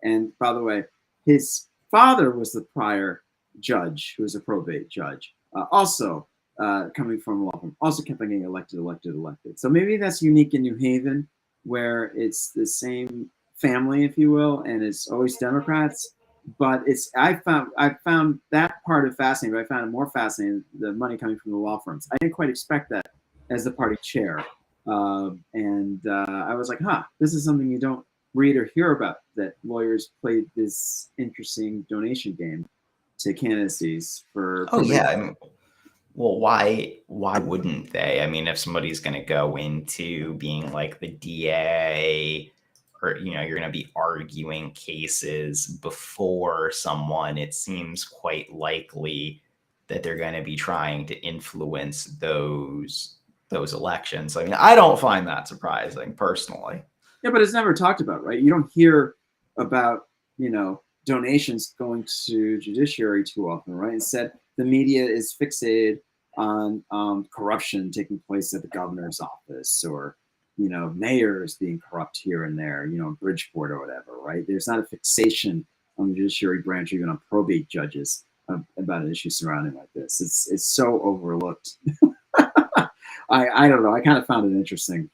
And by the way, his father was the prior judge, who was a probate judge, also coming from a law firm, also kept on getting elected, elected, elected. So maybe that's unique in New Haven, where it's the same family, if you will, and it's always Democrats. But I found that part of fascinating, but I found it more fascinating the money coming from the law firms. I didn't quite expect that as the party chair, and I was like, "Huh, this is something you don't read or hear about." That lawyers played this interesting donation game to candidacies for
Oh
probate.
yeah. I mean, well, why wouldn't they? I mean, if somebody's going to go into being like the DA, or you're going to be arguing cases before someone, it seems quite likely that they're going to be trying to influence those elections. I mean, I don't find that surprising personally.
Yeah, but it's never talked about, right? You don't hear about, donations going to judiciary too often, right? Instead, the media is fixated on corruption taking place at the governor's office, or, mayors being corrupt here and there, Bridgeport or whatever, right? There's not a fixation on the judiciary branch, even on probate judges, about an issue surrounding like this. It's so overlooked. I don't know. I kind of found it interesting.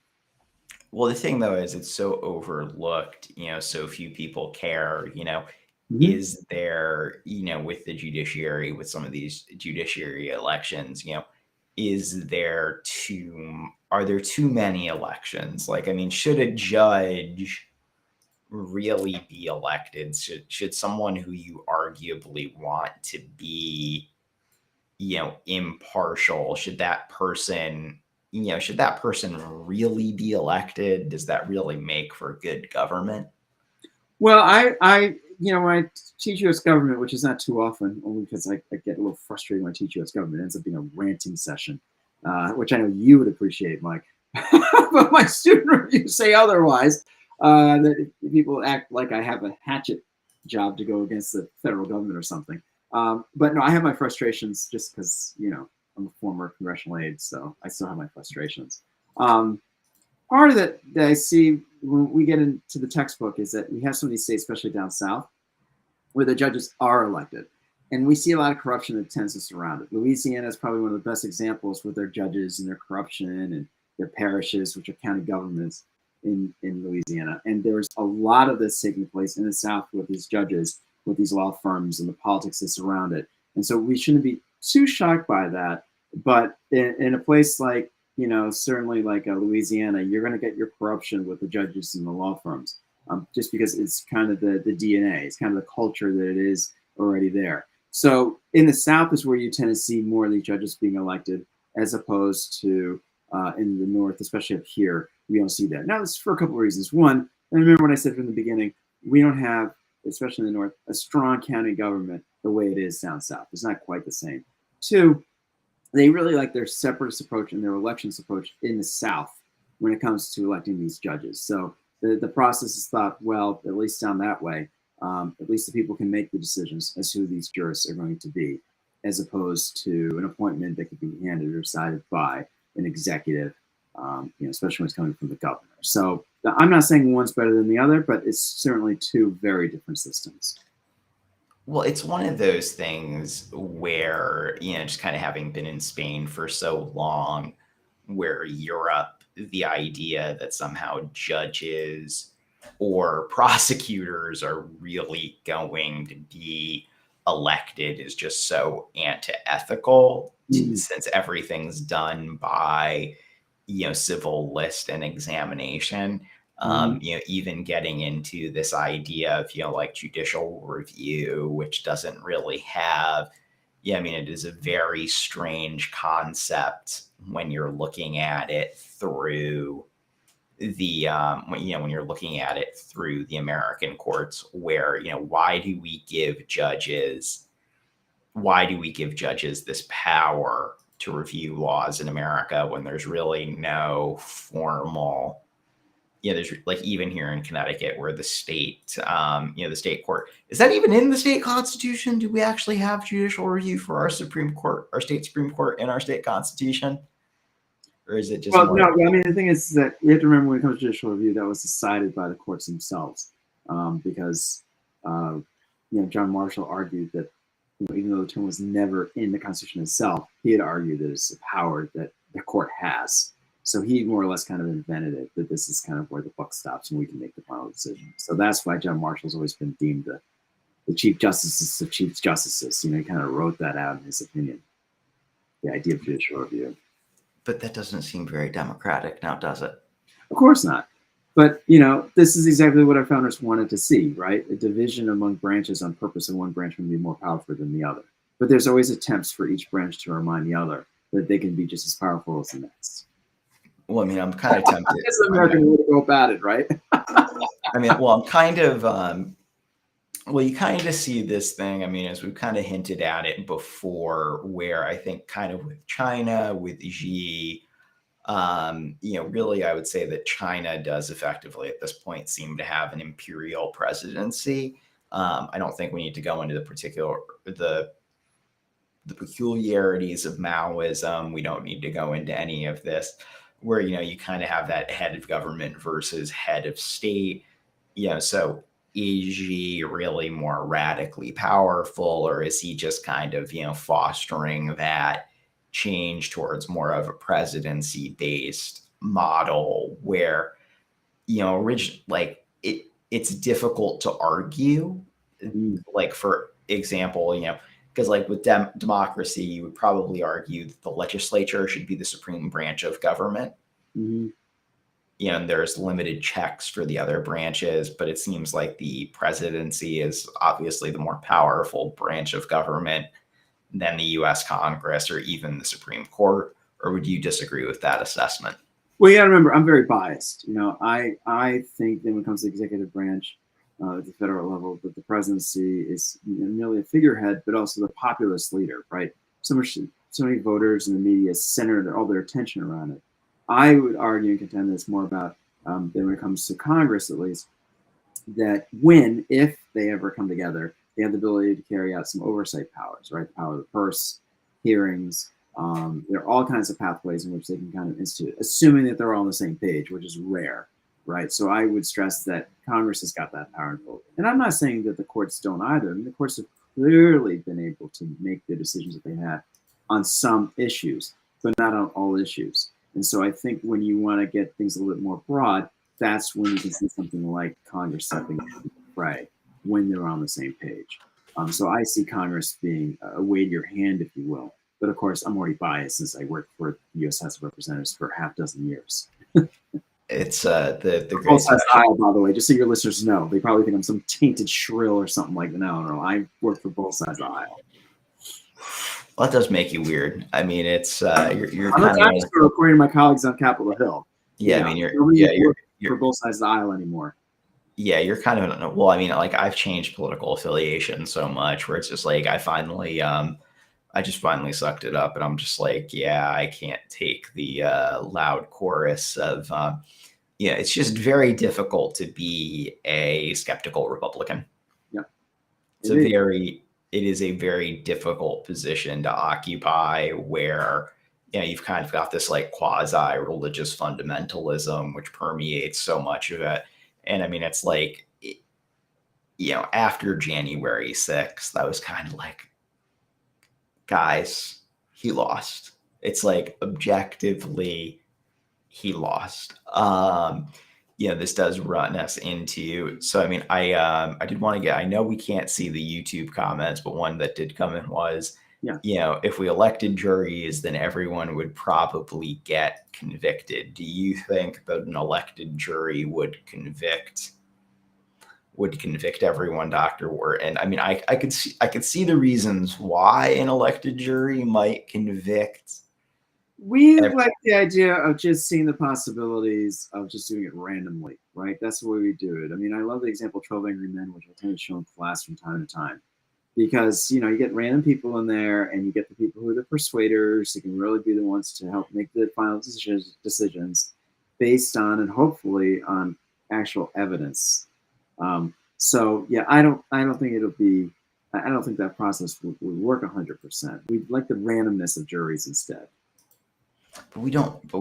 Well, the thing though is it's so overlooked, so few people care,
Mhm.
is there, with the judiciary, with some of these judiciary elections, are there too many elections? Like, I mean, should a judge really be elected? Should someone who you arguably want to be, impartial, should that person really be elected? Does that really make for good government?
Well, when I teach U.S. government, which is not too often, only because I get a little frustrated when I teach U.S. government. It ends up being a ranting session, which I know you would appreciate, Mike. But my student reviews say otherwise. That people act like I have a hatchet job to go against the federal government or something. But no, I have my frustrations just because, I'm a former congressional aide, so I still have my frustrations. Um, Part of it that I see when we get into the textbook is that we have some of these states, especially down south, where the judges are elected. And we see a lot of corruption that tends to surround it. Louisiana is probably one of the best examples with their judges and their corruption and their parishes, which are county governments in Louisiana. And there's a lot of this taking place in the South with these judges, with these law firms and the politics that surround it. And so we shouldn't be too shocked by that. But in a place like, certainly like Louisiana, you're going to get your corruption with the judges and the law firms, just because it's kind of the DNA, it's kind of the culture that it is already there. So in the South is where you tend to see more of these judges being elected, as opposed to in the North, especially up here, we don't see that. Now, this is for a couple of reasons. One, I remember when I said from the beginning, we don't have, especially in the North, a strong county government the way it is down South. It's not quite the same. Two, they really like their separatist approach and their elections approach in the South when it comes to electing these judges. So the process is thought, well, at least down that way, at least the people can make the decisions as to who these jurists are going to be, as opposed to an appointment that could be handed or decided by an executive, especially when it's coming from the governor. So I'm not saying one's better than the other, but it's certainly two very different systems.
Well, it's one of those things where, just kind of having been in Spain for so long, where Europe, the idea that somehow judges or prosecutors are really going to be elected is just so anti-ethical,
Mm-hmm.
since everything's done by, civil list and examination.
Mm-hmm.
Even getting into this idea of, like judicial review, which doesn't really have, yeah, I mean, it is a very strange concept when you're looking at it through when you're looking at it through the American courts, where, why do we give judges this power to review laws in America when there's really no formal, there's like even here in Connecticut where the state, the state court, is that even in the state constitution? Do we actually have judicial review for our Supreme Court, our state Supreme Court in our state constitution? Or is it just
Well,
more?
no, I mean, the thing is that you have to remember when it comes to judicial review, that was decided by the courts themselves, because John Marshall argued that even though the term was never in the Constitution itself, he had argued that it's a power that the court has. So he more or less kind of invented it, that this is kind of where the buck stops and we can make the final decision. So that's why John Marshall's always been deemed the Chief Justices of Chief Justices. He kind of wrote that out in his opinion, the idea of judicial review.
But that doesn't seem very democratic now, does it?
Of course not. But, this is exactly what our founders wanted to see, right? A division among branches on purpose, and one branch would be more powerful than the other. But there's always attempts for each branch to remind the other that they can be just as powerful as the next.
Well, I mean, I'm kind of tempted.
That's the American way to go about it, right?
I mean, well, I'm kind of, you kind of see this thing, I mean, as we've kind of hinted at it before, where I think kind of with China, with Xi, really, I would say that China does effectively at this point seem to have an imperial presidency. I don't think we need to go into the peculiarities of Maoism. We don't need to go into any of this, where, you kind of have that head of government versus head of state. So is Xi really more radically powerful, or is he just kind of, fostering that change towards more of a presidency based model where, it's difficult to argue. Like, for example, because like with democracy, you would probably argue that the legislature should be the supreme branch of government.
Mm-hmm.
And there's limited checks for the other branches, but it seems like the presidency is obviously the more powerful branch of government than the U.S. Congress or even the Supreme Court. Or would you disagree with that assessment?
Well, you got to remember, I'm very biased. I think that when it comes to the executive branch at the federal level, that the presidency is merely a figurehead, but also the populist leader, right? So many voters and the media centered all their attention around it. I would argue and contend that it's more about, that when it comes to Congress, at least, that if they ever come together, they have the ability to carry out some oversight powers, right? The power of the purse, hearings. There are all kinds of pathways in which they can kind of institute, assuming that they're all on the same page, which is rare, right? So I would stress that Congress has got that power and vote. And I'm not saying that the courts don't either. I mean, the courts have clearly been able to make the decisions that they have on some issues, but not on all issues. And so I think when you want to get things a little bit more broad, that's when you can see something like Congress stepping in to pray when they're on the same page. So I see Congress being a weightier hand, if you will. But of course, I'm already biased since I worked for the U.S. House of Representatives for half a dozen years.
It's the
both sides of the aisle, by the way, just so your listeners know. They probably think I'm some tainted shrill or something like that. No, I work for both sides of the aisle.
Well, that does make you weird. I mean, it's you're
I'm
kind
not
of
just according to my colleagues on Capitol Hill.
Yeah, I mean, you're
for both sides of the aisle anymore.
Yeah, you're kind of, well, I mean, like, I've changed political affiliation so much where it's just like I just finally sucked it up, and I'm just like, yeah, I can't take the loud chorus of it's just very difficult to be a skeptical Republican.
Yeah.
It is a very difficult position to occupy where you've kind of got this like quasi religious fundamentalism which permeates so much of it. And I mean, it's like, after January 6th, I was kind of like, guys, he lost. It's like, objectively, he lost. This does run us into, so I mean, I did want to I know we can't see the YouTube comments, but one that did come in was, if we elected juries, then everyone would probably get convicted. Do you think that an elected jury would convict everyone, Dr. Wharton? I mean, I could see the reasons why an elected jury might convict.
We like the idea of just seeing the possibilities of just doing it randomly, right? That's the way we do it. I mean, I love the example 12 Angry Men, which I tend to show in class from time to time. Because, you get random people in there and you get the people who are the persuaders, who can really be the ones to help make the final decisions. based on and hopefully on actual evidence. So yeah, I don't think it'll be. I don't think that process would work 100%. We'd like the randomness of juries instead.
But we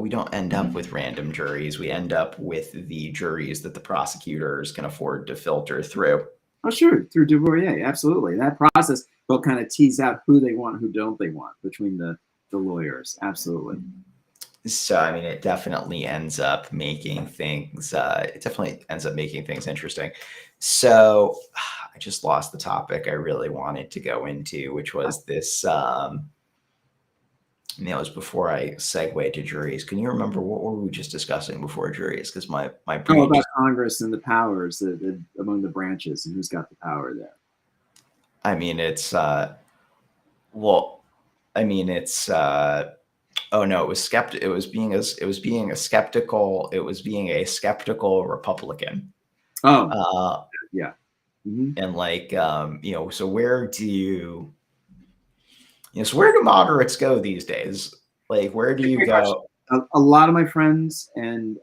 don't end up with random juries. We end up with the juries that the prosecutors can afford to filter through.
Oh, sure, through Du Bois, absolutely. That process will kind of tease out who they want, who don't they want between the lawyers. Absolutely.
So I mean, it definitely ends up making things. It definitely ends up making things interesting. So I just lost the topic I really wanted to go into, which was this. It was before I segue to juries. Can you remember what were we just discussing before juries? Because my
Oh,
brain
about
just.
Congress and the powers among the branches and who's got the power there.
I mean, it's well. I mean, it's. Oh no, it was skeptic. It was being a skeptical Republican.
Oh,
Uh,
yeah. Mm-hmm.
and like so where do moderates go these days? Like, where do you
Great question.
go?
A lot of my friends and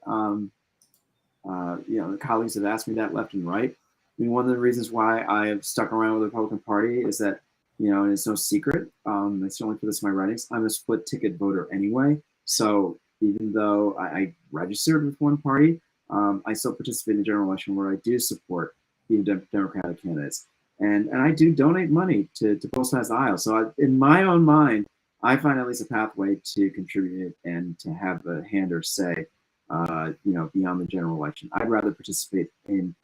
colleagues have asked me that left and right. I mean, one of the reasons why I have stuck around with the Republican Party is that, and it's no secret. I certainly put this in my writings. I'm a split ticket voter anyway. So even though I registered with one party, I still participate in the general election where I do support the Democratic candidates. And I do donate money to both sides of the aisle. So in my own mind, I find at least a pathway to contribute and to have a hand or say beyond the general election. I'd rather participate in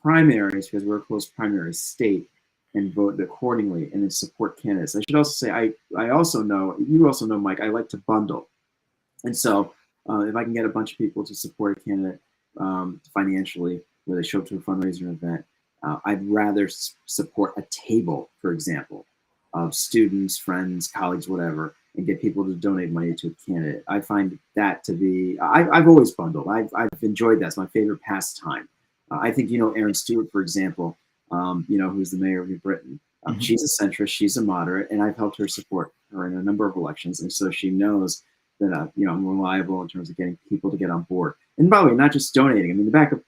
primaries because we're a close primary state and vote accordingly and then support candidates. I should also say, I also know, you also know, Mike, I like to bundle. And so if I can get a bunch of people to support a candidate financially, where they show up to a fundraiser event, I'd rather support a table, for example, of students, friends, colleagues, whatever, and get people to donate money to a candidate. I find that to be, I've always bundled. I've enjoyed that. It's my favorite pastime. I think, Aaron Stewart, for example, who's the mayor of New Britain.
Mhm.
She's a centrist, she's a moderate, and I've helped her support her in a number of elections. And so she knows that, I'm reliable in terms of getting people to get on board. And by the way, not just donating. I mean, the back of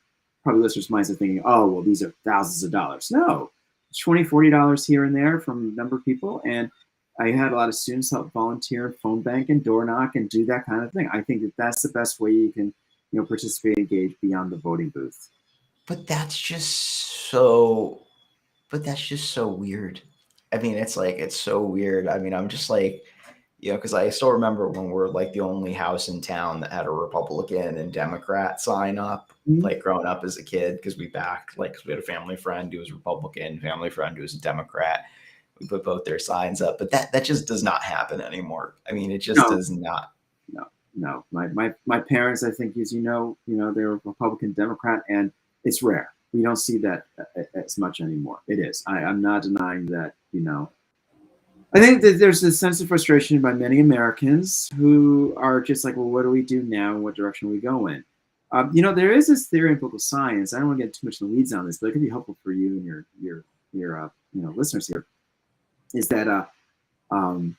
probably listeners' minds are thinking, oh, well, these are thousands of dollars. No, $20, $40 here and there from a number of people. And I had a lot of students help volunteer, phone bank and door knock and do that kind of thing. I think that that's the best way you can, participate, engage beyond the voting booth.
But that's just so. But that's just so weird. I mean, it's so weird. I mean, I'm just like, because I still remember when we're like the only house in town that had a Republican and Democrat sign up,
Mhm.
like growing up as a kid, because we backed, like, 'cause we had a family friend who was Republican, family friend who was a Democrat. We put both their signs up, but that just does not happen anymore. I mean, it just
No,
does not.
no, no. My parents, I think, as they're Republican, Democrat, and it's rare. We don't see that as much anymore. It is. I'm not denying that. I think that there's a sense of frustration by many Americans who are just like, well, what do we do now? What direction we go in? There is this theory in political science. I don't want to get too much in the weeds on this, but it could be helpful for you and your listeners here. Is um,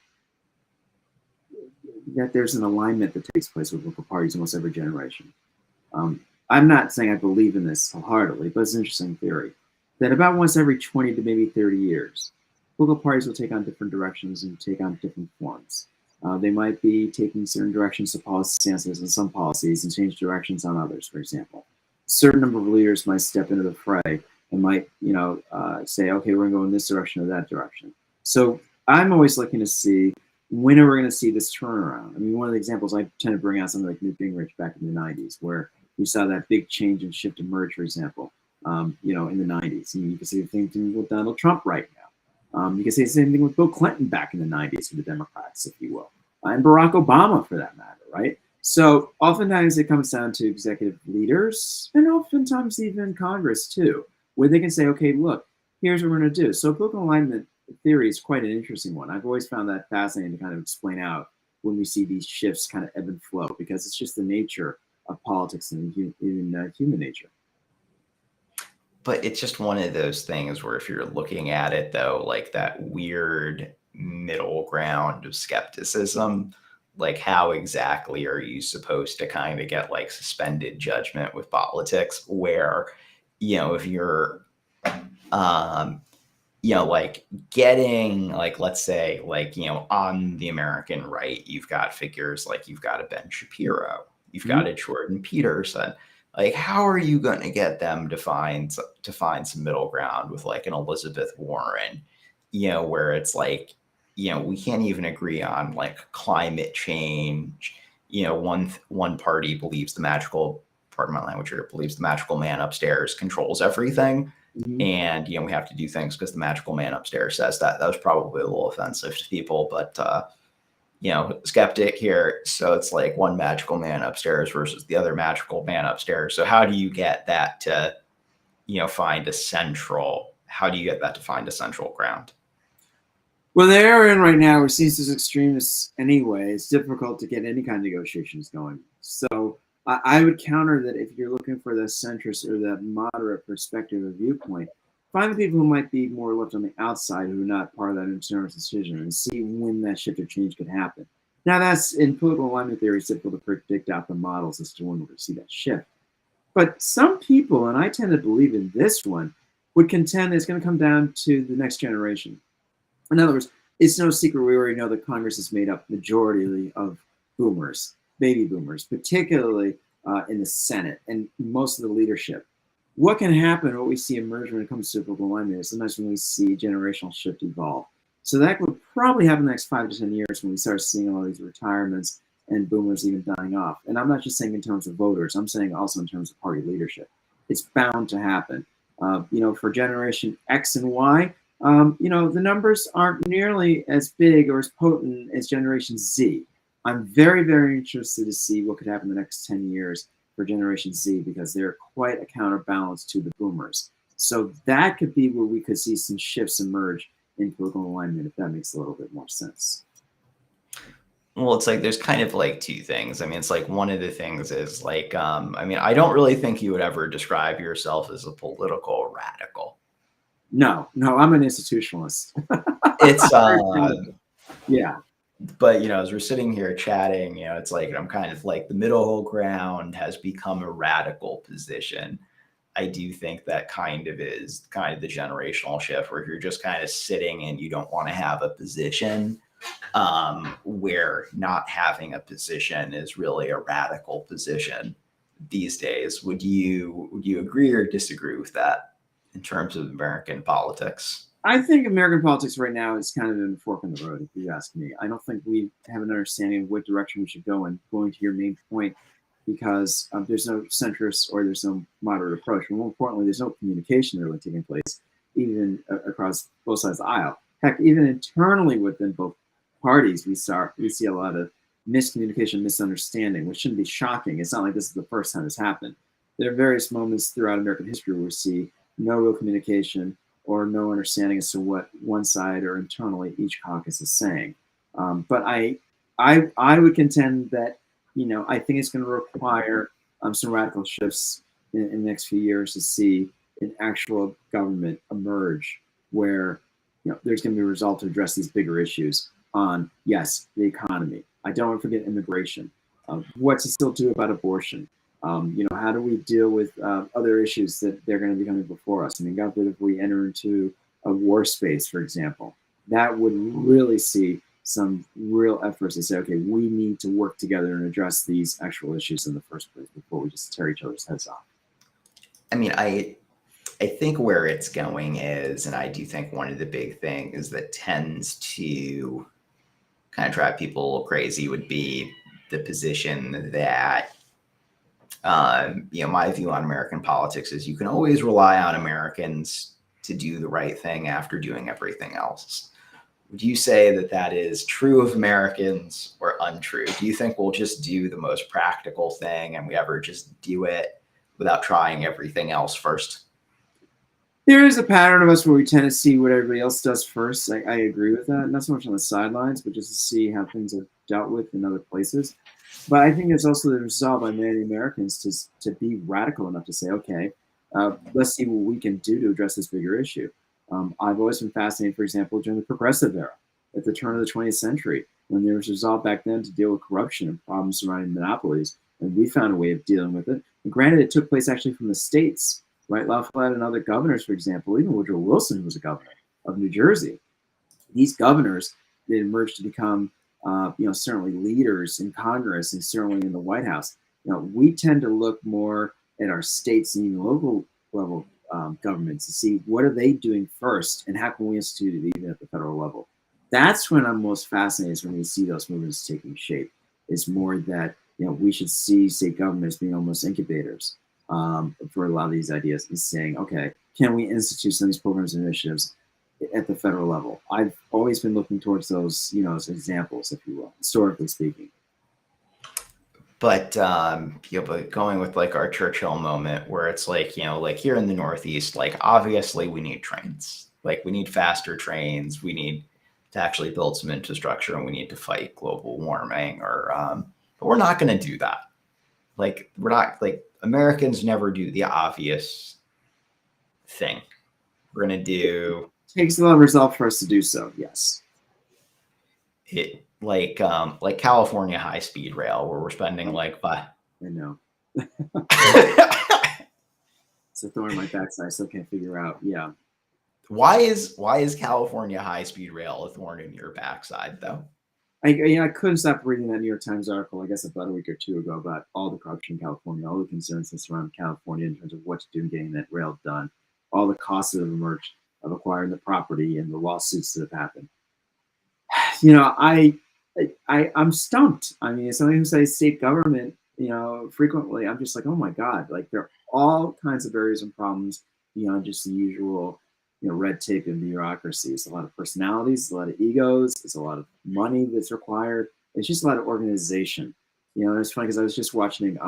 that there's an alignment that takes place with political parties almost every generation. I'm not saying I believe in this wholeheartedly, but it's an interesting theory that about once every 20 to maybe 30 years, political parties will take on different directions and take on different forms. They might be taking certain directions to policy stances on some policies and change directions on others, for example. A certain number of leaders might step into the fray and might, say, okay, we're going to go in this direction or that direction. So I'm always looking to see when are we going to see this turnaround. I mean, one of the examples I tend to bring out something like Newt Gingrich back in the 90s, where we saw that big change and shift emerge, for example, in the 90s. And you can see the same thing with Donald Trump right now. You can say the same thing with Bill Clinton back in the 90s with the Democrats, if you will, and Barack Obama for that matter, right? So oftentimes it comes down to executive leaders and oftentimes even Congress too, where they can say, okay, look, here's what we're going to do. So political alignment theory is quite an interesting one. I've always found that fascinating to kind of explain out when we see these shifts kind of ebb and flow, because it's just the nature of politics and human nature.
But it's just one of those things where if you're looking at it though, like that weird middle ground of skepticism, like how exactly are you supposed to kind of get like suspended judgment with politics where, if you're um like getting like, let's say, like, on the American right, you've got figures like you've got a Ben Shapiro, you've got
Mhm.
a Jordan Peterson. Like, how are you going to get them to find some middle ground with like an Elizabeth Warren, where it's like, we can't even agree on like climate change. One party believes the magical, pardon my language here, believes the magical man upstairs controls everything,
Mhm.
and we have to do things because the magical man upstairs says that. That was probably a little offensive to people, but skeptic here, so it's like one magical man upstairs versus the other magical man upstairs. So how do you get that to find a central, how do you get that to find a central ground?
Well, the area we're in right now, we're seeing as extremists anyway. It's difficult to get any kind of negotiations going. So I would counter that if you're looking for the centrist or the moderate perspective or viewpoint, find the people who might be more left on the outside who are not part of that internal decision and see when that shift or change could happen. Now, that's in political alignment theory, it's difficult to predict out the models as to when we're going to see that shift. But some people, and I tend to believe in this one, would contend it's going to come down to the next generation. In other words, it's no secret we already know that Congress is made up majority of boomers, baby boomers, particularly in the Senate and most of the leadership. What can happen, what we see emerge when it comes to political alignment is sometimes when we see generational shift evolve. So that would probably happen in the next 5 to 10 years when we start seeing all these retirements and boomers even dying off. And I'm not just saying in terms of voters, I'm saying also in terms of party leadership. It's bound to happen. For generation X and Y, the numbers aren't nearly as big or as potent as Generation Z. I'm very, very interested to see what could happen in the next 10 years for Generation Z because they're quite a counterbalance to the boomers. So that could be where we could see some shifts emerge in political alignment, if that makes a little bit more sense.
Well, it's like there's kind of like two things. I mean, it's like one of the things is like, I mean, I don't really think you would ever describe yourself as a political radical.
No, no, I'm an institutionalist.
It's
Yeah.
but as we're sitting here chatting, it's like I'm kind of like the middle ground has become a radical position. I do think that kind of is kind of the generational shift where you're just kind of sitting and you don't want to have a position, where not having a position is really a radical position these days. Would you agree or disagree with that in terms of American politics?
I think American politics right now is kind of in a fork in the road, if you ask me. I don't think we have an understanding of what direction we should go in, going to your main point, because there's no centrist or there's no moderate approach. And more importantly, there's no communication really taking place, even across both sides of the aisle. Heck, even internally within both parties, we see a lot of miscommunication, misunderstanding, which shouldn't be shocking. It's not like this is the first time it's happened. There are various moments throughout American history where we see no real communication or no understanding as to what one side or internally each caucus is saying. But I would contend that I think it's going to require some radical shifts in the next few years to see an actual government emerge where there's going to be a resolve to address these bigger issues on, yes, the economy. I don't want to forget immigration. What to still do about abortion? How do we deal with other issues that they're going to be coming before us? I mean, God forbid if we enter into a war space, for example, that would really see some real efforts to say, okay, we need to work together and address these actual issues in the first place before we just tear each other's heads off.
I mean, I think where it's going is, and I do think one of the big things that tends to kind of drive people a little crazy would be the position that, my view on American politics is you can always rely on Americans to do the right thing after doing everything else. Would you say that that is true of Americans or untrue? Do you think we'll just do the most practical thing and we ever just do it without trying everything else first?
There is a pattern of us where we tend to see what everybody else does first. I agree with that. Not so much on the sidelines, but just to see how things are dealt with in other places. But I think there's also the resolve by many Americans to be radical enough to say, okay, let's see what we can do to address this bigger issue. I've always been fascinated, for example, during the progressive era at the turn of the 20th century. And there was resolve back then to deal with corruption and problems surrounding monopolies. And we found a way of dealing with it. And granted, it took place actually from the states, right? Lafayette and other governors, for example, even Woodrow Wilson, who was a governor of New Jersey, these governors, they emerged to become, certainly leaders in Congress and certainly in the White House. We tend to look more at our states and even local level governments to see what are they doing first and how can we institute it even at the federal level. That's when I'm most fascinated, is when we see those movements taking shape. It's more that we should see state governments being almost incubators for a lot of these ideas and saying, okay, can we institute some of these programs and initiatives at the federal level? I've always been looking towards those, as examples, if you will, historically speaking.
But but going with like our Churchill moment, where it's like, like here in the Northeast, like obviously we need trains, like we need faster trains, we need to actually build some infrastructure, and we need to fight global warming, or but we're not going to do that. Like we're not, like Americans never do the obvious thing. We're going to do
It takes a lot of resolve for us to do so. Yes.
it, like California high speed rail, where we're spending like
I know. It's a thorn in my backside. I still can't figure out. Yeah.
why is California high speed rail a thorn in your backside though?
I couldn't stop reading that New York Times article, I guess about a week or two ago, about all the corruption in California, all the concerns that surround California in terms of what to do in getting that rail done, all the costs that have emerged of acquiring the property and the lawsuits that have happened. I'm stumped. I mean, as somebody who says state government, frequently, I'm just like, oh my God, like there are all kinds of barriers and problems beyond just the usual, red tape and bureaucracy. It's a lot of personalities, a lot of egos, it's a lot of money that's required. It's just a lot of organization. And it's funny because I was just watching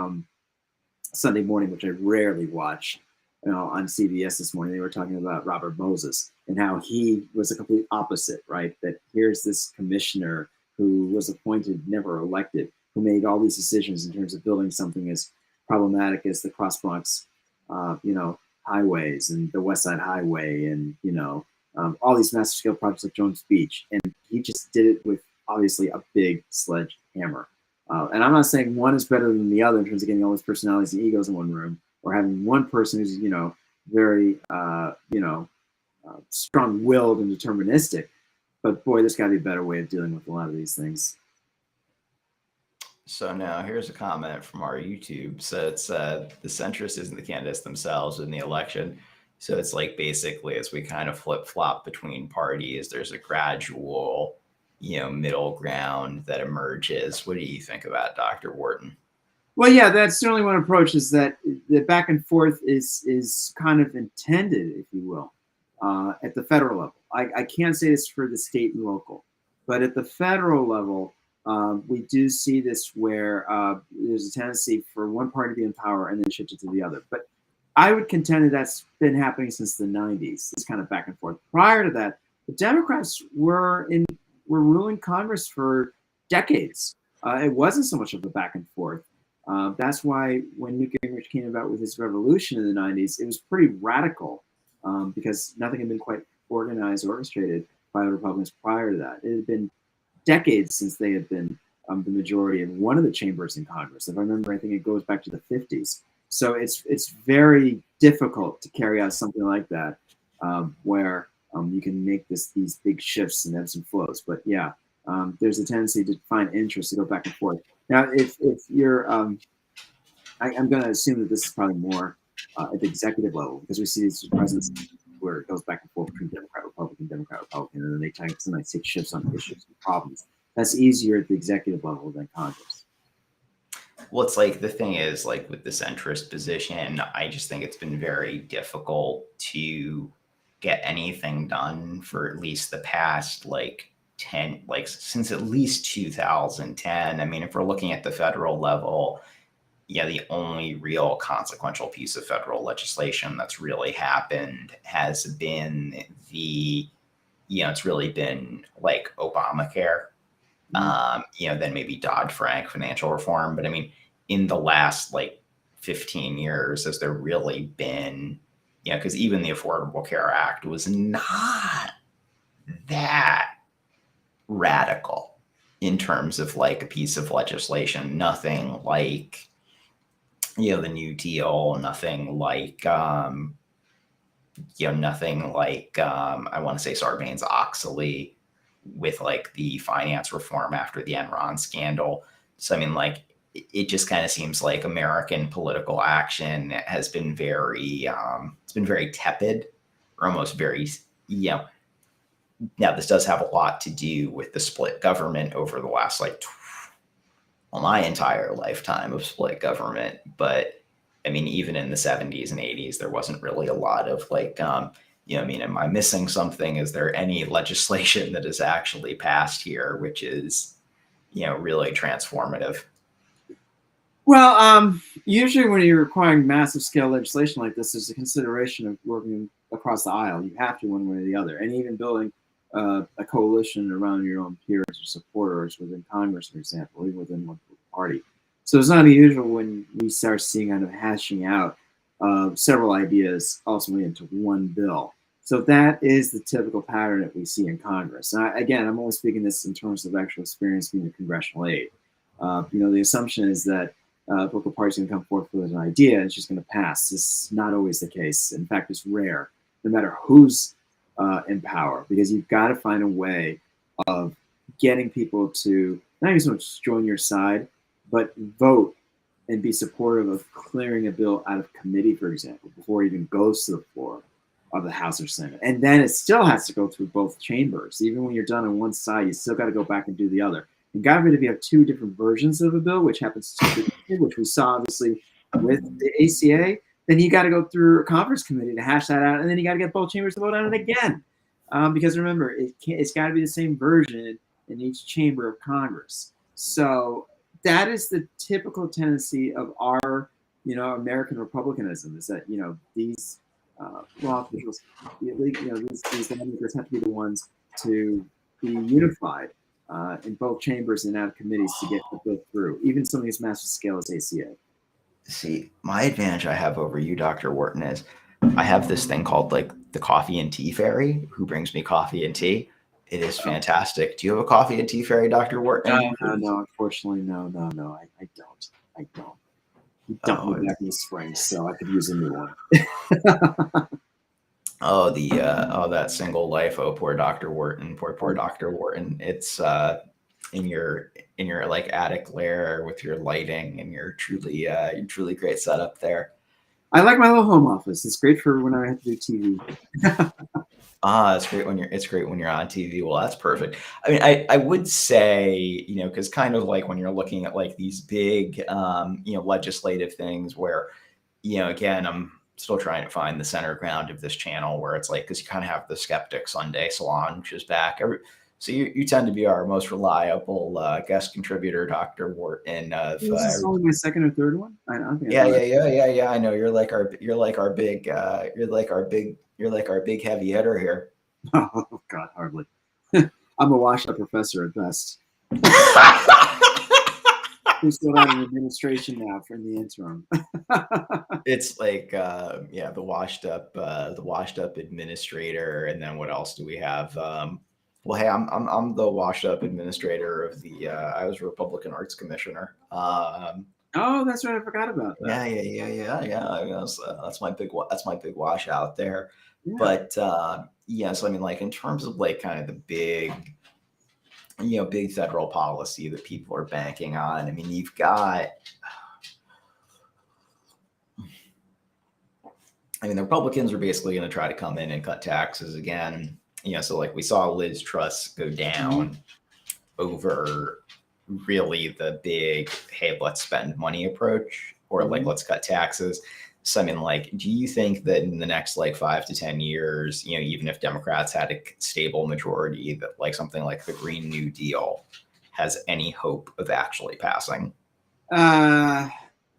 Sunday Morning, which I rarely watch, on CBS this morning. They were talking about Robert Moses and how he was a complete opposite, right? That here's this commissioner who was appointed, never elected, who made all these decisions in terms of building something as problematic as the Cross Bronx, highways and the West Side Highway, and all these massive scale projects like Jones Beach, and he just did it with obviously a big sledgehammer. And I'm not saying one is better than the other in terms of getting all these personalities and egos in one room, or having one person who's very strong-willed and deterministic. But boy, there's got to be a better way of dealing with a lot of these things.
So now here's a comment from our YouTube. So it's the centrist isn't the candidates themselves in the election. So it's like basically as we kind of flip flop between parties, there's a gradual, middle ground that emerges. What do you think about Dr. Wharton?
Well, yeah, that's certainly one approach, is that the back and forth is kind of intended, if you will, at the federal level. I can't say this for the state and local, but at the federal level, we do see this where there's a tendency for one party to be in power and then shift it to the other. But I would contend that that's been happening since the 90s, this kind of back and forth. Prior to that, the Democrats were ruling Congress for decades. It wasn't so much of a back and forth. That's why when Newt Gingrich came about with his revolution in the 90s, it was pretty radical because nothing had been quite organized, orchestrated by the Republicans prior to that. It had been decades since they had been the majority in one of the chambers in Congress. If I remember, I think it goes back to the 50s. So it's very difficult to carry out something like that where you can make these big shifts and ebbs and flows. But yeah, there's a tendency to find interest to go back and forth. Now, if you're, I'm going to assume that this is probably more at the executive level, because we see these presidents where it goes back and forth between Democrat, Republican, and then they sometimes take shifts on issues and problems. That's easier at the executive level than Congress.
Well, it's like the thing is, like with the centrist position, I just think it's been very difficult to get anything done for at least the past since at least 2010. I mean, if we're looking at the federal level, the only real consequential piece of federal legislation that's really happened has been it's really been like Obamacare. Then maybe Dodd-Frank financial reform. But I mean, in the last 15 years, has there really been, because even the Affordable Care Act was not that radical. in terms of like a piece of legislation. Nothing like, the New Deal, nothing like, nothing like, I want to say Sarbanes-Oxley with like the finance reform after the Enron scandal. So I mean, like, it just kind of seems like American political action has been it's been very tepid, or almost very, you know. Now this does have a lot to do with the split government over the last like, well, my entire lifetime of split government, but I mean, even in the 70s and 80s, there wasn't really a lot of like, I mean, am I missing something? Is there any legislation that is actually passed here, which is, really transformative?
Well, usually when you're requiring massive scale legislation like this, there's a consideration of working across the aisle. You have to one way or the other, and even building a coalition around your own peers or supporters within Congress, for example, even within one party. So it's not unusual when we start seeing kind of hashing out several ideas ultimately into one bill. So that is the typical pattern that we see in Congress. And again, I'm only speaking this in terms of actual experience being a congressional aide. The assumption is that political parties can come forth with an idea and it's just going to pass. This is not always the case. In fact, it's rare, no matter who's in power, because you've got to find a way of getting people to not even so much join your side, but vote and be supportive of clearing a bill out of committee, for example, before it even goes to the floor of the House or Senate. And then it still has to go through both chambers. Even when you're done on one side, you still got to go back and do the other. And God forbid if you have two different versions of a bill, which happens to be, which we saw obviously with the ACA, then you got to go through a conference committee to hash that out, and then you got to get both chambers to vote on it again. Because remember, it's got to be the same version in each chamber of Congress. So that is the typical tendency of our, American republicanism, is that these law officials, these lawmakers have to be the ones to be unified in both chambers and out of committees to get the bill through, even something as massive scale as ACA.
See, my advantage I have over you, Dr. Wharton, is I have this thing called like the coffee and tea fairy who brings me coffee and tea. It is fantastic. Do you have a coffee and tea fairy, Dr. Wharton?
No, unfortunately, no. I don't. You dumped me back in the spring, so I could use a new one.
Oh, that single life. Oh, poor Dr. Wharton. Poor Dr. Wharton. It's in your like attic lair with your lighting and your truly great setup there.
I like my little home office. It's great for when I have to do TV.
It's great when you're on TV. Well, that's perfect. I mean, I would say, because kind of like when you're looking at like these big, legislative things where, again, I'm still trying to find the center ground of this channel where it's like, because you kind of have the Skeptic Sunday Salon, which is back. So you tend to be our most reliable guest contributor, Dr. Wharton.
This is only my second or third one. I don't think.
Yeah. I know you're like our big heavy hitter here.
Oh God, hardly. I'm a washed-up professor at best. Who's still out in administration now from the interim.
It's like the washed up administrator, and then what else do we have? Well, hey, I'm the washed up administrator of the I was Republican Arts Commissioner.
Oh, that's right. I forgot about that.
Yeah. That's my big wash out there.
Yeah.
But so I mean, like in terms of like kind of the big federal policy that people are banking on. I mean, you've got. I mean, the Republicans are basically going to try to come in and cut taxes again. So like we saw Liz Truss go down over really the big, hey, let's spend money approach, or like, let's cut taxes. So, I mean, like, do you think that in the next like 5 to 10 years, even if Democrats had a stable majority, that like something like the Green New Deal has any hope of actually passing?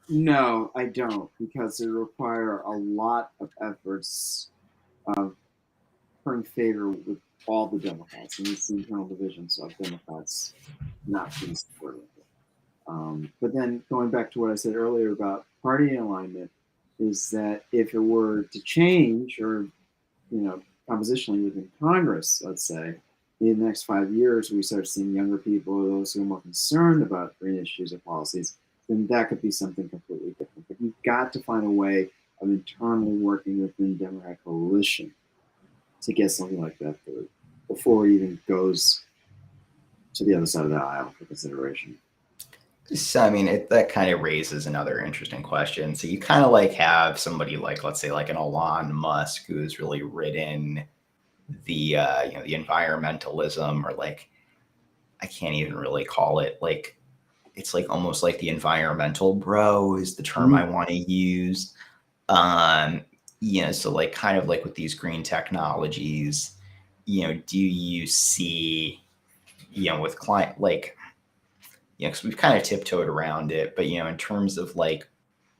No, I don't, because it require a lot of efforts of current favor with all the Democrats, and it's the internal divisions of Democrats not being supportive. But then going back to what I said earlier about party alignment, is that if it were to change, or compositionally within Congress, let's say, in the next 5 years, we start seeing younger people, those who are more concerned about green issues or policies, then that could be something completely different. But you've got to find a way of internally working within the Democratic coalition to get something like that through before it even goes to the other side of the aisle for consideration.
So, I mean, that kind of raises another interesting question. So you kind of like have somebody like, let's say, like an Elon Musk who's really ridden the the environmentalism, or like, I can't even really call it, like, it's like almost like the environmental bro is the term I
Mm.
want to use. Um, so like kind of like with these green technologies, do you see, with client like, because we've kind of tiptoed around it, but in terms of like,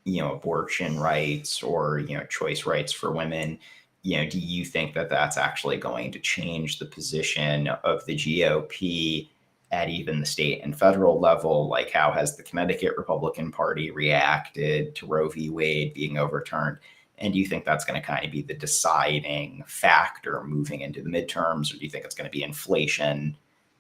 abortion rights, or choice rights for women, do you think that that's actually going to change the position of the GOP at even the state and federal level? Like, how has the Connecticut Republican Party reacted to Roe v. Wade being overturned? And do you think that's going to kind of be the deciding factor moving into the midterms, or do you think it's going to be inflation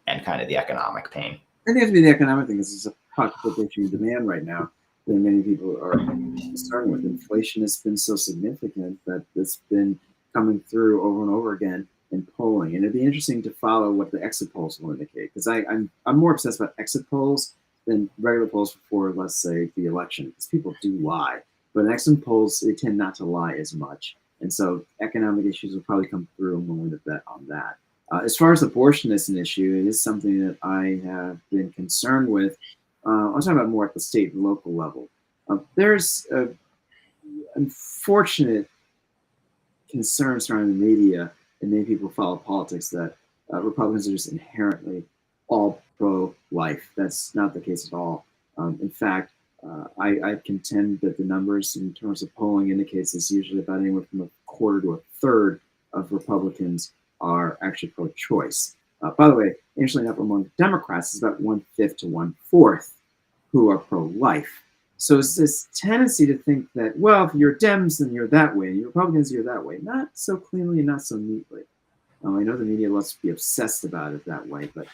and kind of the economic pain?
I think it has to be the economic thing. This is a pocketbook issue in demand right now that many people are concerned with. Inflation has been so significant that it's been coming through over and over again in polling. And it'd be interesting to follow what the exit polls will indicate, because I'm more obsessed about exit polls than regular polls before, let's say, the election, because people do lie. But in exit polls, they tend not to lie as much. And so economic issues will probably come through, and we'll win a bet on that. As far as abortion is an issue, it is something that I have been concerned with. I'm talking about more at the state and local level. There's unfortunate concern surrounding the media, and many people follow politics, that Republicans are just inherently all pro-life. That's not the case at all. In fact, I contend that the numbers in terms of polling indicates it's usually about anywhere from a quarter to a third of Republicans are actually pro-choice. By the way, interestingly enough, among Democrats, it's about 1/5 to 1/4 who are pro-life. So it's this tendency to think that, well, if you're Dems, then you're that way, and you're Republicans, you're that way. Not so cleanly and not so neatly. I know the media loves to be obsessed about it that way, but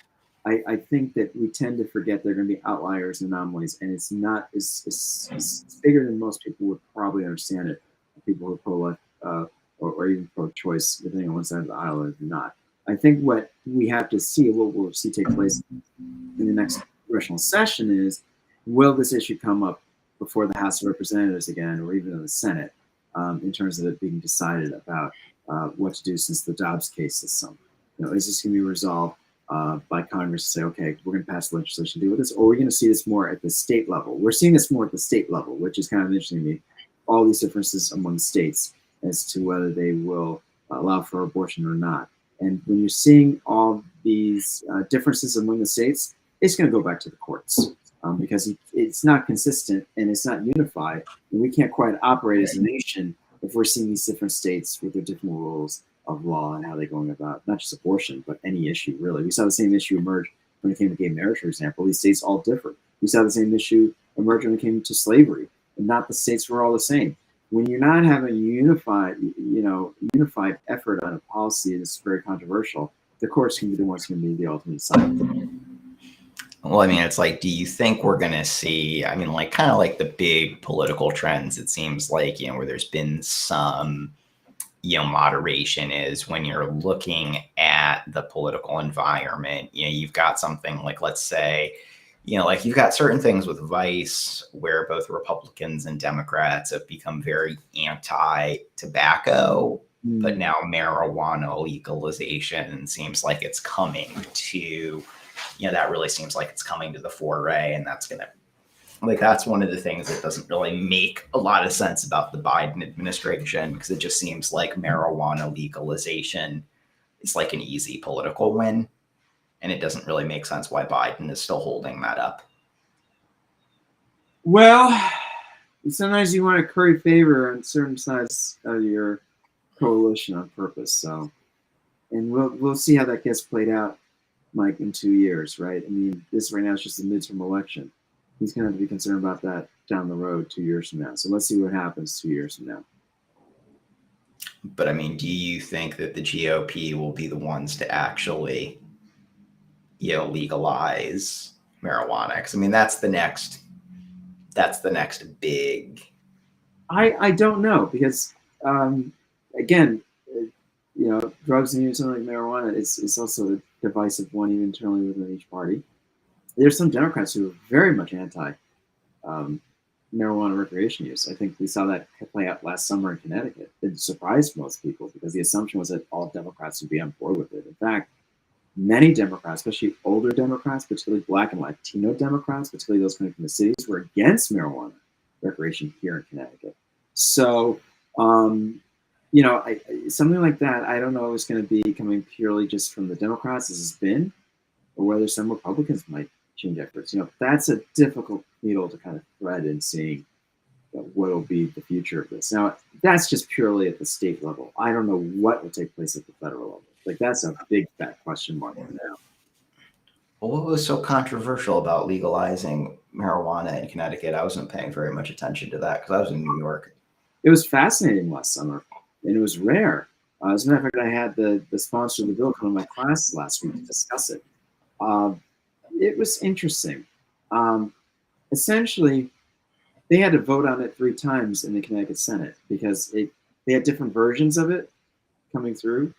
I think that we tend to forget there are going to be outliers and anomalies, and it's not it's bigger than most people would probably understand it. People who are pro-life or even pro-choice, depending on one side of the aisle or not. I think what we have to see, what we'll see take place in the next congressional session, is, will this issue come up before the House of Representatives again, or even in the Senate, in terms of it being decided about what to do since the Dobbs case this summer? Is this going to be resolved by Congress to say, okay, we're going to pass legislation to deal with this, or are we going to see this more at the state level? We're seeing this more at the state level, which is kind of interesting to me. All these differences among states as to whether they will allow for abortion or not. And when you're seeing all these differences among the states, it's going to go back to the courts, because it's not consistent and it's not unified. And we can't quite operate as a nation if we're seeing these different states with their different rules of law and how they're going about not just abortion, but any issue, really. We saw the same issue emerge when it came to gay marriage, for example. These states all differ. We saw the same issue emerge when it came to slavery, and not the states were all the same. When you're not having a unified effort on a policy that's very controversial, the courts can be the ones who can be the ultimate decider.
Well, I mean, it's like, do you think we're going to see, I mean, like, kind of like the big political trends, it seems like, where there's been some, moderation, is when you're looking at the political environment, you've got something like, let's say, like you've got certain things with Vice where both Republicans and Democrats have become very anti-tobacco, but now marijuana legalization seems like it's coming to, that really seems like it's coming to the foray, and that's going to, like, that's one of the things that doesn't really make a lot of sense about the Biden administration, because it just seems like marijuana legalization is like an easy political win, and it doesn't really make sense why Biden is still holding that up.
Well, sometimes you want to curry favor on certain sides of your coalition on purpose. So, and we'll see how that gets played out, Mike, in 2 years, right? I mean, this right now is just a midterm election. He's going to have to be concerned about that down the road 2 years from now. So let's see what happens 2 years from now.
But I mean, do you think that the GOP will be the ones to actually legalize marijuana? 'Cause, I mean, that's the next big.
I don't know because again, drugs and something like marijuana is also a divisive one even internally within each party. There's some Democrats who are very much anti um, marijuana recreation use. I think we saw that play out last summer in Connecticut. It surprised most people because the assumption was that all Democrats would be on board with it. In fact, many Democrats, especially older Democrats, particularly Black and Latino Democrats, particularly those coming from the cities, were against marijuana recreation here in Connecticut. So, something like that, I don't know, is going to be coming purely just from the Democrats, as it's been, or whether some Republicans might change efforts. That's a difficult needle to kind of thread in seeing what will be the future of this. Now, that's just purely at the state level. I don't know what will take place at the federal level. Like, that's a big fat question mark right now.
Well, what was so controversial about legalizing marijuana in Connecticut? I wasn't paying very much attention to that because I was in New York.
It was fascinating last summer, and it was rare. As a matter of fact, I had the sponsor of the bill come to my class last week to discuss it. It was interesting. Essentially, they had to vote on it 3 times in the Connecticut Senate because they had different versions of it coming through.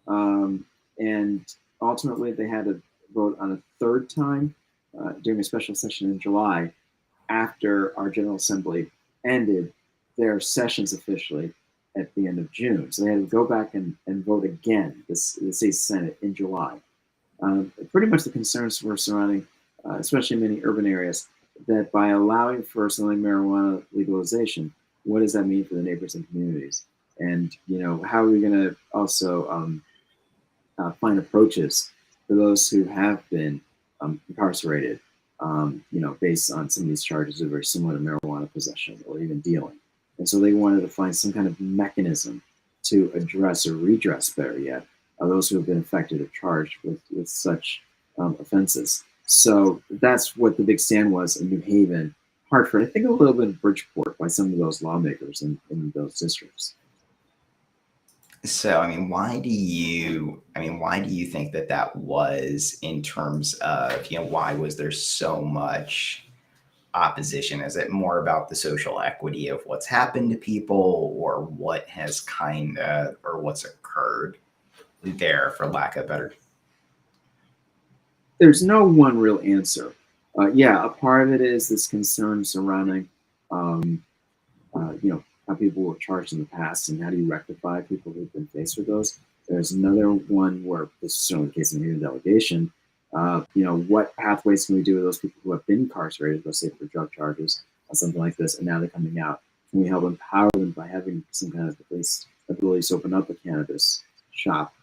And ultimately, they had to vote on a 3rd time during a special session in July after our General Assembly ended their sessions officially at the end of June. So they had to go back and vote again, the state Senate, in July. Pretty much the concerns were surrounding, especially in many urban areas, that by allowing for something marijuana legalization, what does that mean for the neighbors and communities? And, how are we going to also find approaches for those who have been incarcerated, based on some of these charges that are very similar to marijuana possession or even dealing. And so they wanted to find some kind of mechanism to address or redress, better yet, those who have been affected or charged with such offenses. So that's what the big stand was in New Haven, Hartford, I think a little bit in Bridgeport by some of those lawmakers in those districts.
So, I mean, why do you think that was, in terms of, why was there so much opposition? Is it more about the social equity of what's happened to people, or what has or what's occurred there, for lack of better?
There's no one real answer. A part of it is this concern surrounding, how people were charged in the past and how do you rectify people who've been faced with those. There's another one where this is certainly the case in the delegation. What pathways can we do with those people who have been incarcerated, let's say for drug charges or something like this, and now they're coming out? Can we help empower them by having some kind of at least ability to open up a cannabis shop,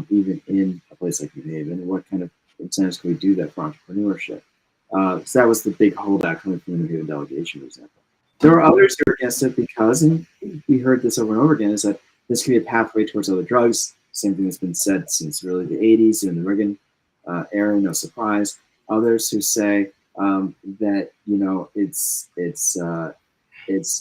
even in a place like New Haven? And what kind of incentives can we do that for entrepreneurship? So that was the big holdout coming from the New Haven delegation, for example. There are others who are against it because, and we heard this over and over again, is that this could be a pathway towards other drugs. Same thing that's been said since really the 80s in the Reagan era, no surprise. Others who say that it's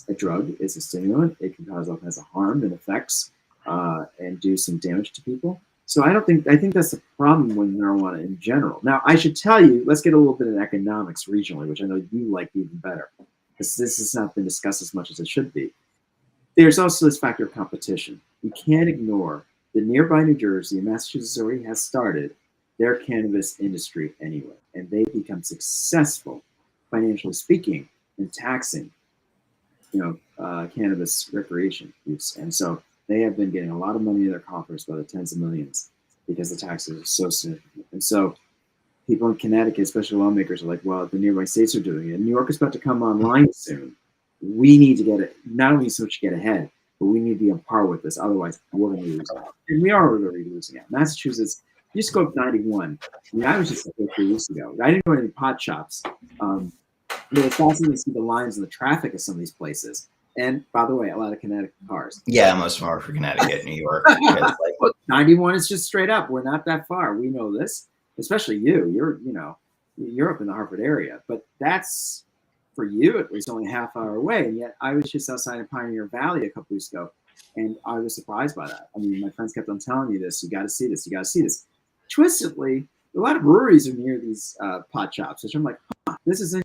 a drug, it's a stimulant, it can cause all kinds of harm and effects and do some damage to people. So I think that's the problem with marijuana in general. Now, I should tell you, let's get a little bit of economics regionally, which I know you like even better, because this has not been discussed as much as it should be. There's also this factor of competition. We can't ignore that nearby New Jersey and Massachusetts already has started their cannabis industry anyway, and they've become successful, financially speaking, in taxing, cannabis recreation use. And so they have been getting a lot of money in their coffers by the tens of millions because the taxes are so significant. And so people in Connecticut, especially lawmakers, are like, well, the nearby states are doing it. New York is about to come online soon. We need to get it, not only so much to get ahead, but we need to be on par with this. Otherwise, we're going to lose out. And we are already losing out. Massachusetts, you just go up 91. I mean, I was just there 3 weeks ago. I didn't go to any pot shops. It was fascinating to see the lines and the traffic of some of these places. And by the way, a lot of Connecticut cars.
Yeah, most of them are for Connecticut, New York. Look,
91 is just straight up. We're not that far. We know this, especially you. You're up in the Hartford area, but that's for you at least only a half hour away. And yet I was just outside of Pioneer Valley a couple weeks ago, and I was surprised by that. I mean, my friends kept on telling me this. You got to see this. You got to see this. Twistedly, a lot of breweries are near these pot shops, which I'm like, huh, this is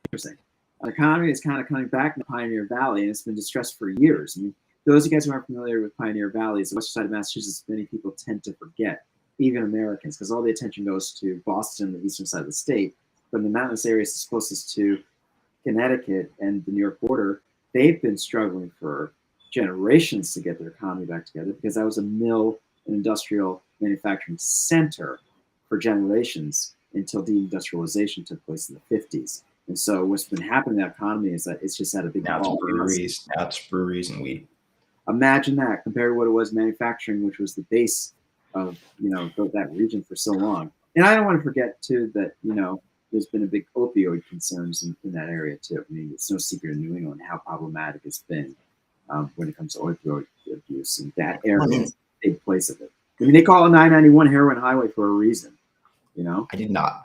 interesting. The economy is kind of coming back in the Pioneer Valley, and it's been distressed for years. I mean, those of you guys who aren't familiar with Pioneer Valley, the western side of Massachusetts, many people tend to forget, even Americans, because all the attention goes to Boston, the eastern side of the state. But in the mountainous areas closest to Connecticut and the New York border, they've been struggling for generations to get their economy back together because that was a mill and industrial manufacturing center for generations until deindustrialization took place in the 50s. And so what's been happening in that economy is that it's just had a big
Now it's
fall.
breweries. Now it's breweries and weed.
Imagine that compared to what it was manufacturing, which was the base of that region for so long. And I don't want to forget too that there's been a big opioid concerns in that area too. I mean, it's no secret in New England how problematic it's been when it comes to opioid abuse, and that area is a big place of it. I mean, they call it 991 heroin highway for a reason.
I did not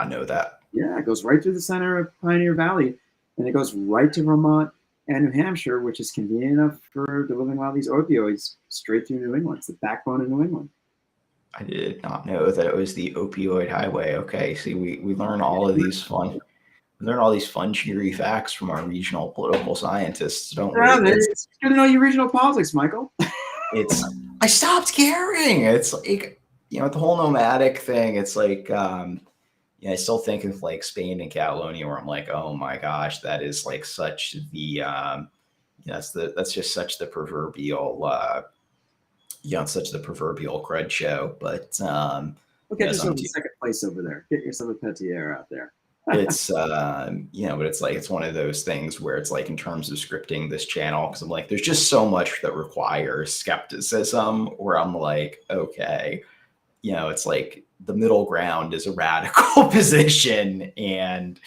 know that.
Yeah, it goes right through the center of Pioneer Valley, and it goes right to Vermont and New Hampshire, which is convenient enough for delivering a lot of these opioids straight through New England. It's the backbone of New England.
I did not know that it was the opioid highway. Okay, see, we learn all of these fun, cheery facts from our regional political scientists, don't we?
It's good to know your regional politics, Michael.
I stopped caring. It's like the whole nomadic thing. It's like I still think of like Spain and Catalonia, where I'm like, oh my gosh, that is like such the that's just such the proverbial such the proverbial crud show. But
get yourself a second place over there. Get yourself a Petier out there.
It's but it's like it's one of those things where it's like in terms of scripting this channel, because I'm like, there's just so much that requires skepticism where I'm like, okay, it's like the middle ground is a radical position, and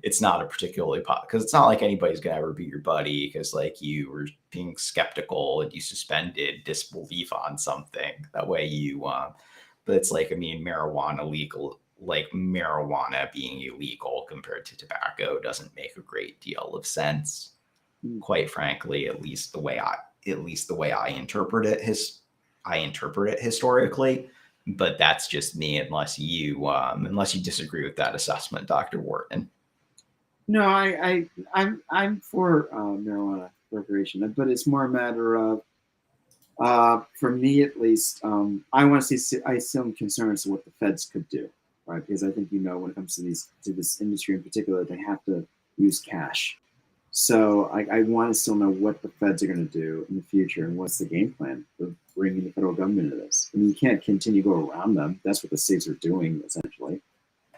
it's not a particularly because it's not like anybody's gonna ever be your buddy because like you were being skeptical and you suspended disbelief on something. That way you but it's like, I mean, marijuana being illegal compared to tobacco doesn't make a great deal of sense, quite frankly, at least the way I interpret it historically. But that's just me, unless you disagree with that assessment, Dr. Wharton.
No, I'm for marijuana recreation, but it's more a matter of for me at least, I want to see. I still am concerned as to what the feds could do, right? Because I think when it comes to this industry in particular, they have to use cash. So I want to still know what the feds are going to do in the future and what's the game plan for bringing the federal government into this. I mean, you can't continue to go around them. That's what the states are doing essentially.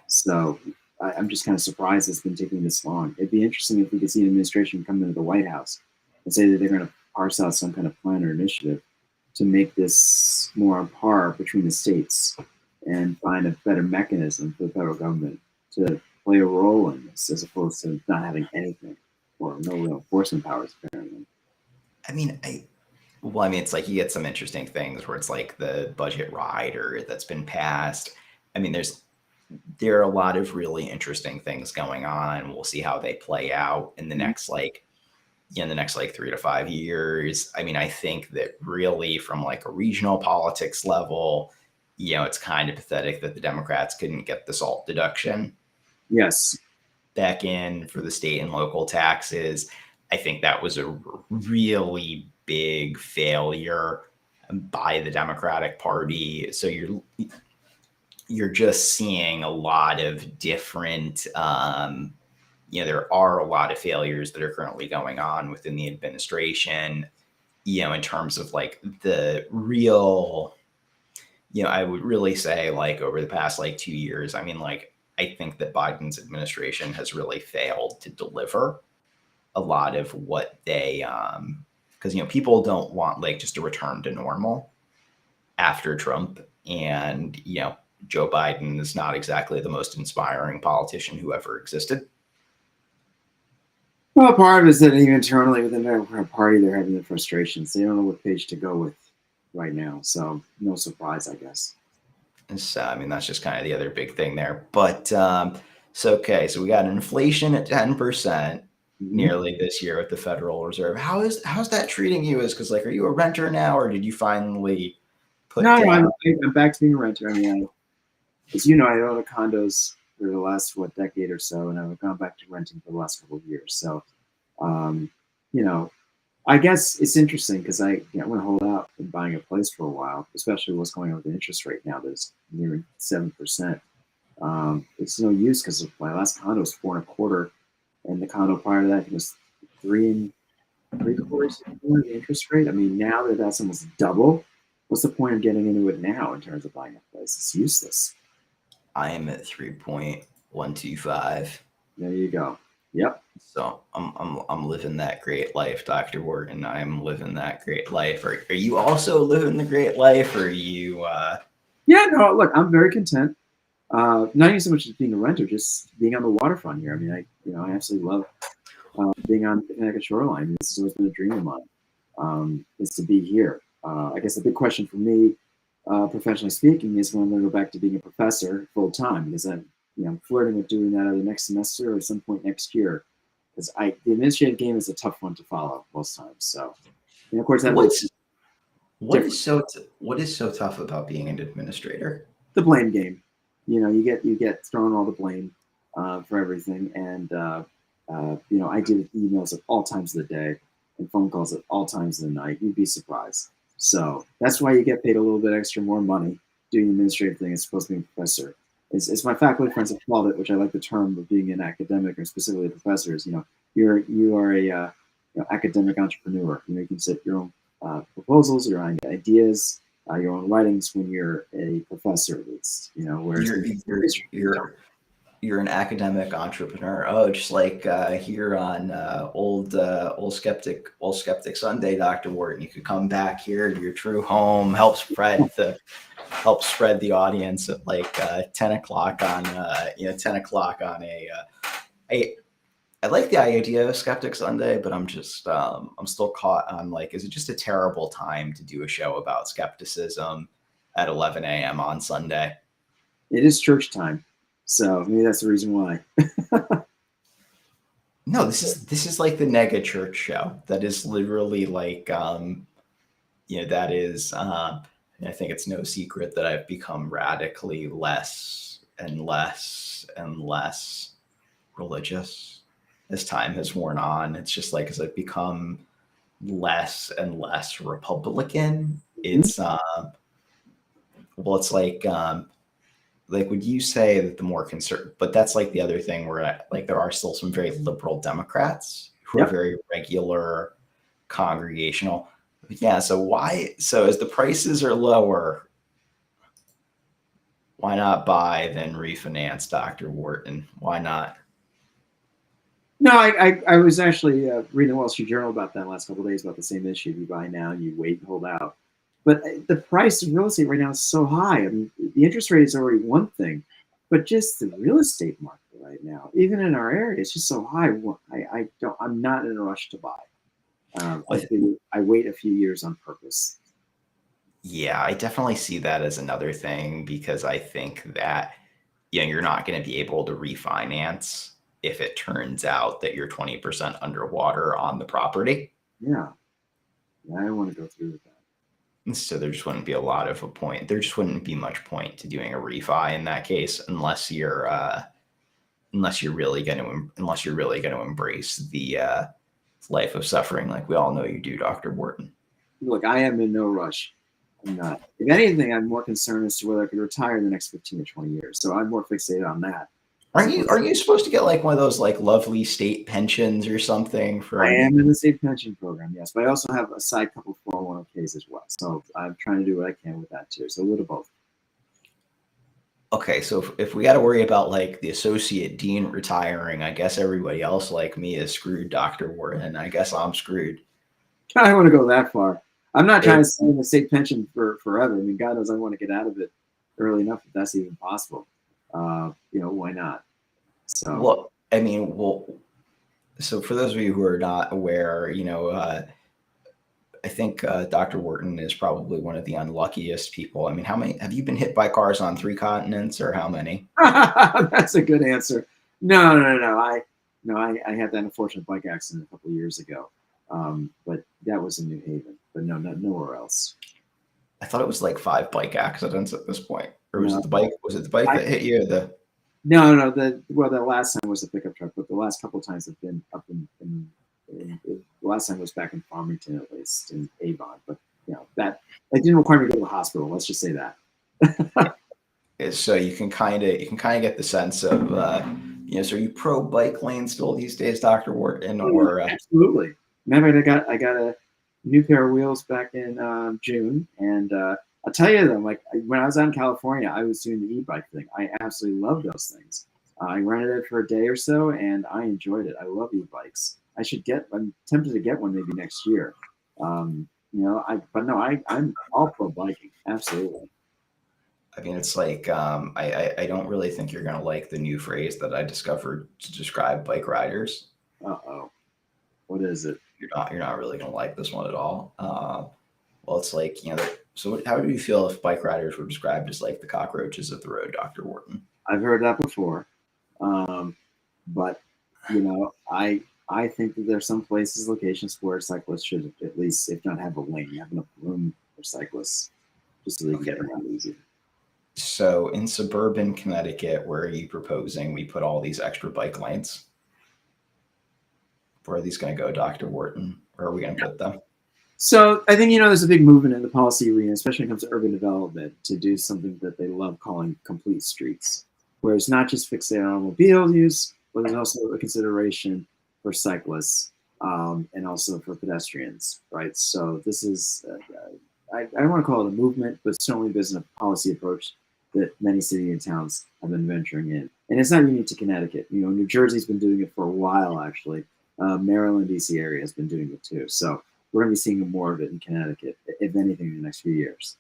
So I'm just kind of surprised it's been taking this long. It'd be interesting if we could see an administration come into the White House and say that they're going to parse out some kind of plan or initiative to make this more on par between the states and find a better mechanism for the federal government to play a role in this, as opposed to not having anything or no real enforcement powers, apparently.
I mean, it's like you get some interesting things where it's like the budget rider that's been passed. I mean, there are a lot of really interesting things going on. We'll see how they play out in the next in the next 3 to 5 years. I mean, I think that really from like a regional politics level, it's kind of pathetic that the Democrats couldn't get the SALT deduction.
Yes.
Back in for the state and local taxes. I think that was a really big failure by the Democratic Party. So you're just seeing a lot of different there are a lot of failures that are currently going on within the administration, in terms of like the real, I would really say like over the past 2 years, I mean, like, I think that Biden's administration has really failed to deliver a lot of what they, because, people don't want like just a return to normal after Trump, and, Joe Biden is not exactly the most inspiring politician who ever existed.
Well, part of it is that even internally within the Democratic Party, they're having their frustrations. They don't know what page to go with right now. So no surprise, I guess.
So, I mean, that's just kind of the other big thing there. But so we got inflation at 10% nearly this year with the Federal Reserve. How's that treating you? Because like, are you a renter now, or did you finally put
No, no,
down.
I'm back to being a renter. I mean, as you know, I own condos for the last decade or so, and I've gone back to renting for the last couple of years. So, um, you know, I guess it's interesting because I'm going to hold out in buying a place for a while, especially what's going on with the interest rate now. That's near 7%. It's no use because my last condo was 4.25, and the condo prior to that was 3.75 the interest rate. I mean, now that that's almost double, what's the point of getting into it now in terms of buying a place? It's useless.
I am at 3.125.
There you go. Yep.
So I'm living that great life, Dr. Wharton. I'm living that great life. Are you also living the great life, or are you
Yeah, no, look, I'm very content. Not even so much as being a renter, just being on the waterfront here. I mean, I absolutely love being on the Connecticut shoreline. This has always been a dream of mine. Is to be here. I guess the big question for me, professionally speaking, is when I'm going to go back to being a professor full time, because I'm flirting with doing that either next semester or at some point next year. Because the administrative game is a tough one to follow most times. So, and of course, that makes
what's
it
what
different.
is so what is so tough about being an administrator?
The blame game. You get thrown all the blame for everything, and I deal with emails at all times of the day and phone calls at all times of the night. You'd be surprised. So that's why you get paid a little bit extra more money doing the administrative thing as supposed to be a professor. It's my faculty friends have called it, which I like the term of being an academic or specifically a professor. Is you are a academic entrepreneur. You can set your own proposals, your own ideas, your own writings when you're a professor, at least. Whereas
You're you're you're you're an academic entrepreneur. Oh, just like here on old Skeptic Sunday, Dr. Wharton. You could come back here to your true home, help spread the audience at like 10 o'clock on 10 o'clock on a I like the idea of Skeptic Sunday, but I'm still caught on like, is it just a terrible time to do a show about skepticism at 11 a.m. on Sunday?
it is church time, so maybe that's the reason why.
No, this is like the Nega Church show. That is literally like that is I think it's no secret that I've become radically less and less and less religious as time has worn on. It's just like as I've become less and less Republican,
Mhm.
it's well, it's like would you say that the more conservative, but that's like the other thing where like there are still some very liberal Democrats who are
Yep.
very regular congregational. Yeah, so as the prices are lower, why not buy then refinance, Dr. Wharton? Why not?
No, I was actually reading the Wall Street Journal about that last couple of days about the same issue. You buy now, you wait and hold out. But the price of real estate right now is so high. I mean, the interest rate is already one thing, but just the real estate market right now, even in our area, it's just so high. I'm not in a rush to buy. I wait a few years on purpose.
Yeah, I definitely see that as another thing because I think that you're not going to be able to refinance if it turns out that you're 20% underwater on the property.
Yeah, yeah, I don't want to go through with that.
So there just wouldn't be a lot of a point. There just wouldn't be much point to doing a refi in that case unless you're really going to embrace the life of suffering like we all know you do, Dr. Wharton.
Look, I am in no rush. I'm not. If anything, I'm more concerned as to whether I could retire in the next 15 or 20 years. So I'm more fixated on that.
Aren't you supposed to get like one of those like lovely state pensions or something
I
from?
am in the state pension program, yes, but I also have a side couple 401ks as well. So I'm trying to do what I can with that too. So a little both.
Okay, so if we got to worry about like the associate dean retiring, I guess everybody else like me is screwed, Dr. Wharton. I guess I'm screwed.
I don't want to go that far. I'm not trying
It,
to stay in the state pension for forever. I mean, God knows I want to get out of it early enough if that's even possible. Why not? So
well, I mean, so for those of you who are not aware, I think Dr. Wharton is probably one of the unluckiest people. I mean, how many have you been hit by cars on 3 continents, or how many?
that's a good answer. No, no, no, no. I had that unfortunate bike accident a couple of years ago, but that was in New Haven. But no, nowhere else.
I thought it was like 5 bike accidents at this point, or was
No,
it the bike? Was it the bike
I,
that hit you? The
no. The last time was a pickup truck, but the last couple of times have been up the last time was back in Farmington, at least in Avon. But that didn't require me to go to the hospital. Let's just say that.
so you can kind of get the sense of so are you pro bike lane still these days, Dr. Wharton,
Oh, yeah,
or
absolutely. Matter of fact, I got a new pair of wheels back in June, and I'll tell you though, like when I was out in California, I was doing the e-bike thing. I absolutely love those things. I rented it for a day or so, and I enjoyed it. I love e-bikes. I'm tempted to get one maybe next year. But no, I'm all pro biking. Absolutely.
I mean, it's like I don't really think you're gonna like the new phrase that I discovered to describe bike riders.
Uh-oh. What is it?
You're not really gonna like this one at all. Well, it's like So, how do you feel if bike riders were described as like the cockroaches of the road, Doctor Wharton?
I've heard that before. Um, but I think that there's some places, locations where cyclists should at least, if not have a lane, have enough room for cyclists just so they can
Okay.
get around easy.
So, in suburban Connecticut, where are you proposing we put all these extra bike lanes? Where are these going to go, Doctor Wharton? Where are we going to put them?
So I think there's a big movement in the policy arena, especially when it comes to urban development, to do something that they love calling complete streets, where it's not just fixated on automobile use, but there's also a consideration for cyclists and also for pedestrians, right? So this is, I don't want to call it a movement, but certainly there's a policy approach that many cities and towns have been venturing in. And it's not unique to Connecticut. New Jersey's been doing it for a while, actually. Maryland, DC area has been doing it too. So we're going to be seeing more of it in Connecticut, if anything, in the next few years.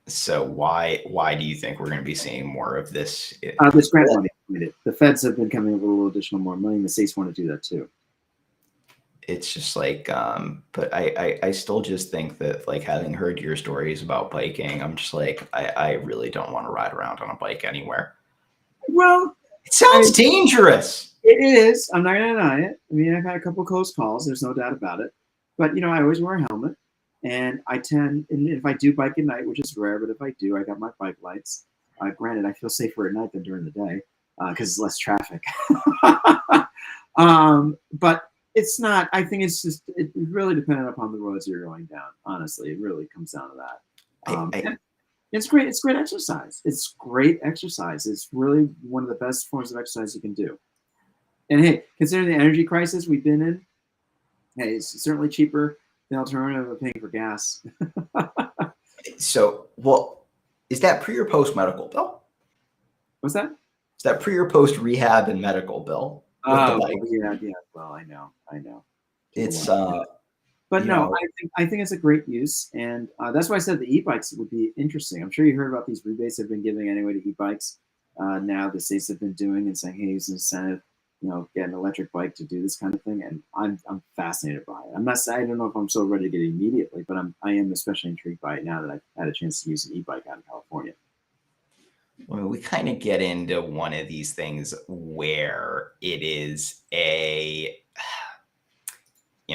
So, why do you think we're going to be seeing more of this?
This grant money, the feds have been coming up with a little additional more money, and the states want to do that too.
It's just like, but I still just think that, like, having heard your stories about biking, I'm just like, I really don't want to ride around on a bike anywhere.
Well,
It sounds dangerous.
it is. I'm not going to deny it. I mean, I've had a couple of close calls. There's no doubt about it. But I always wear a helmet, and and if I do bike at night, which is rare, but if I do, I got my bike lights. Granted, I feel safer at night than during the day because it's less traffic. But it's not. I think it's really dependent upon the roads you're going down. Honestly, it really comes down to that. And it's great. It's great exercise. It's great exercise. It's really one of the best forms of exercise you can do. And hey, considering the energy crisis we've been in, hey, it's certainly cheaper than alternative of paying for gas.
So, well, is that pre or post medical bill?
What's that?
Is that pre or post rehab and medical bill with the
Oh,
bike?
yeah. Well, I know.
It's
But
you
no,
know,
I think it's a great use, and that's why I said the e-bikes would be interesting. I'm sure you heard about these rebates they've been giving anyway to e-bikes. Now the states have been doing and saying, hey, here's an incentive, get an electric bike to do this kind of thing, and I'm fascinated by it. I don't know if I'm so ready to get it immediately, but I am especially intrigued by it now that I've had a chance to use an e-bike out in California.
well, we kind of get into one of these things where it is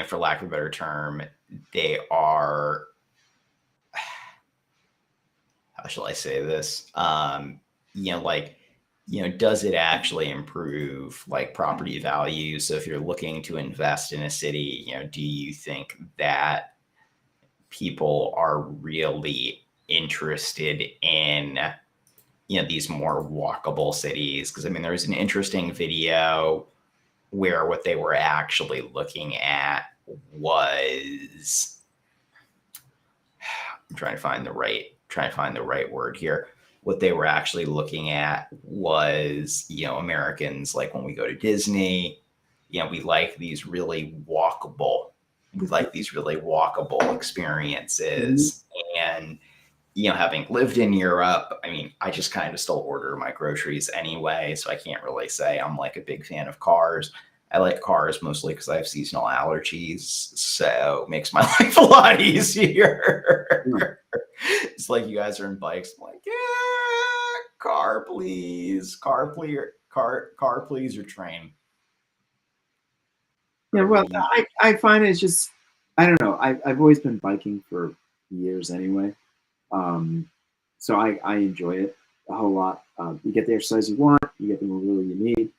for lack of a better term, they are, how shall I say this? Does it actually improve like property value? So if you're looking to invest in a city, do you think that people are really interested in these more walkable cities? Because I mean, there was an interesting video where what they were actually looking at was, I'm trying to find the right word here. What they were actually looking at was, Americans, like when we go to Disney, we like these really walkable,
Mhm.
experiences. And having lived in Europe, I mean, I just kind of still order my groceries anyway, so I can't really say I'm like a big fan of cars. I like cars mostly because I have seasonal allergies, so it makes my life a lot
Yeah.
easier. It's like you guys are in bikes. I'm like, yeah, car please, car please, or train.
Yeah,
Or
well,
you,
I find it's just, I don't know. I've always been biking for years anyway. So I enjoy it a whole lot. You get the exercise you want, you get the mobility you need.